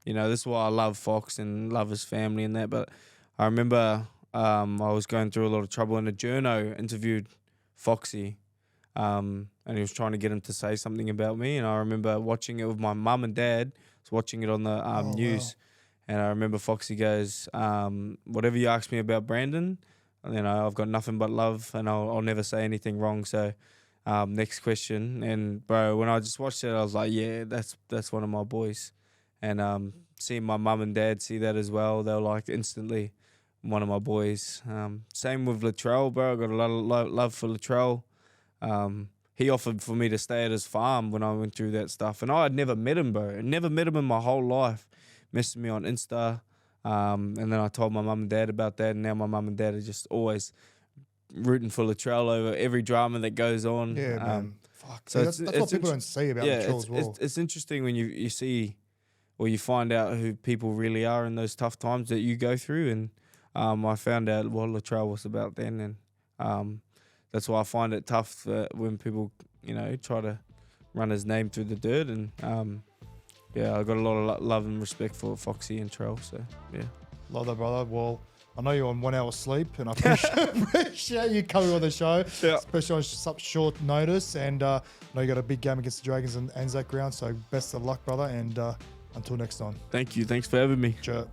Speaker 2: is why I love Fox and love his family and that. But I remember I was going through a lot of trouble, and a journo interviewed Foxy, and he was trying to get him to say something about me. And I remember watching it with my mum and dad. I was watching it on the news. Wow. And I remember Foxy goes, whatever you ask me about Brandon, I've got nothing but love, and I'll never say anything wrong. So next question. And bro, when I just watched it, I was like, yeah, that's one of my boys. And seeing my mum and dad see that as well, they were like instantly one of my boys. Same with Latrell, bro. I got a lot of love for Latrell. He offered for me to stay at his farm when I went through that stuff. And I had never met him, bro. I never met him in my whole life. Messaged me on Insta. And then I told my mum and dad about that. And now my mum and dad are just always rooting for Latrell over every drama that goes on.
Speaker 1: Yeah, man. Fuck.
Speaker 2: So
Speaker 1: that's what people don't say about Latrell as well.
Speaker 2: It's interesting when you see or you find out who people really are in those tough times that you go through. And I found out what Latrell was about then. And that's why I find it tough when people, try to run his name through the dirt. And I got a lot of love and respect for Foxy and Trell. So, yeah.
Speaker 1: Love that, brother. Well, I know you're on 1 hour sleep, and I appreciate you coming on the show, especially on such short notice. And I know you got a big game against the Dragons in ANZAC ground, so best of luck, brother. And until next time.
Speaker 2: Thank you. Thanks for having me.
Speaker 1: Sure.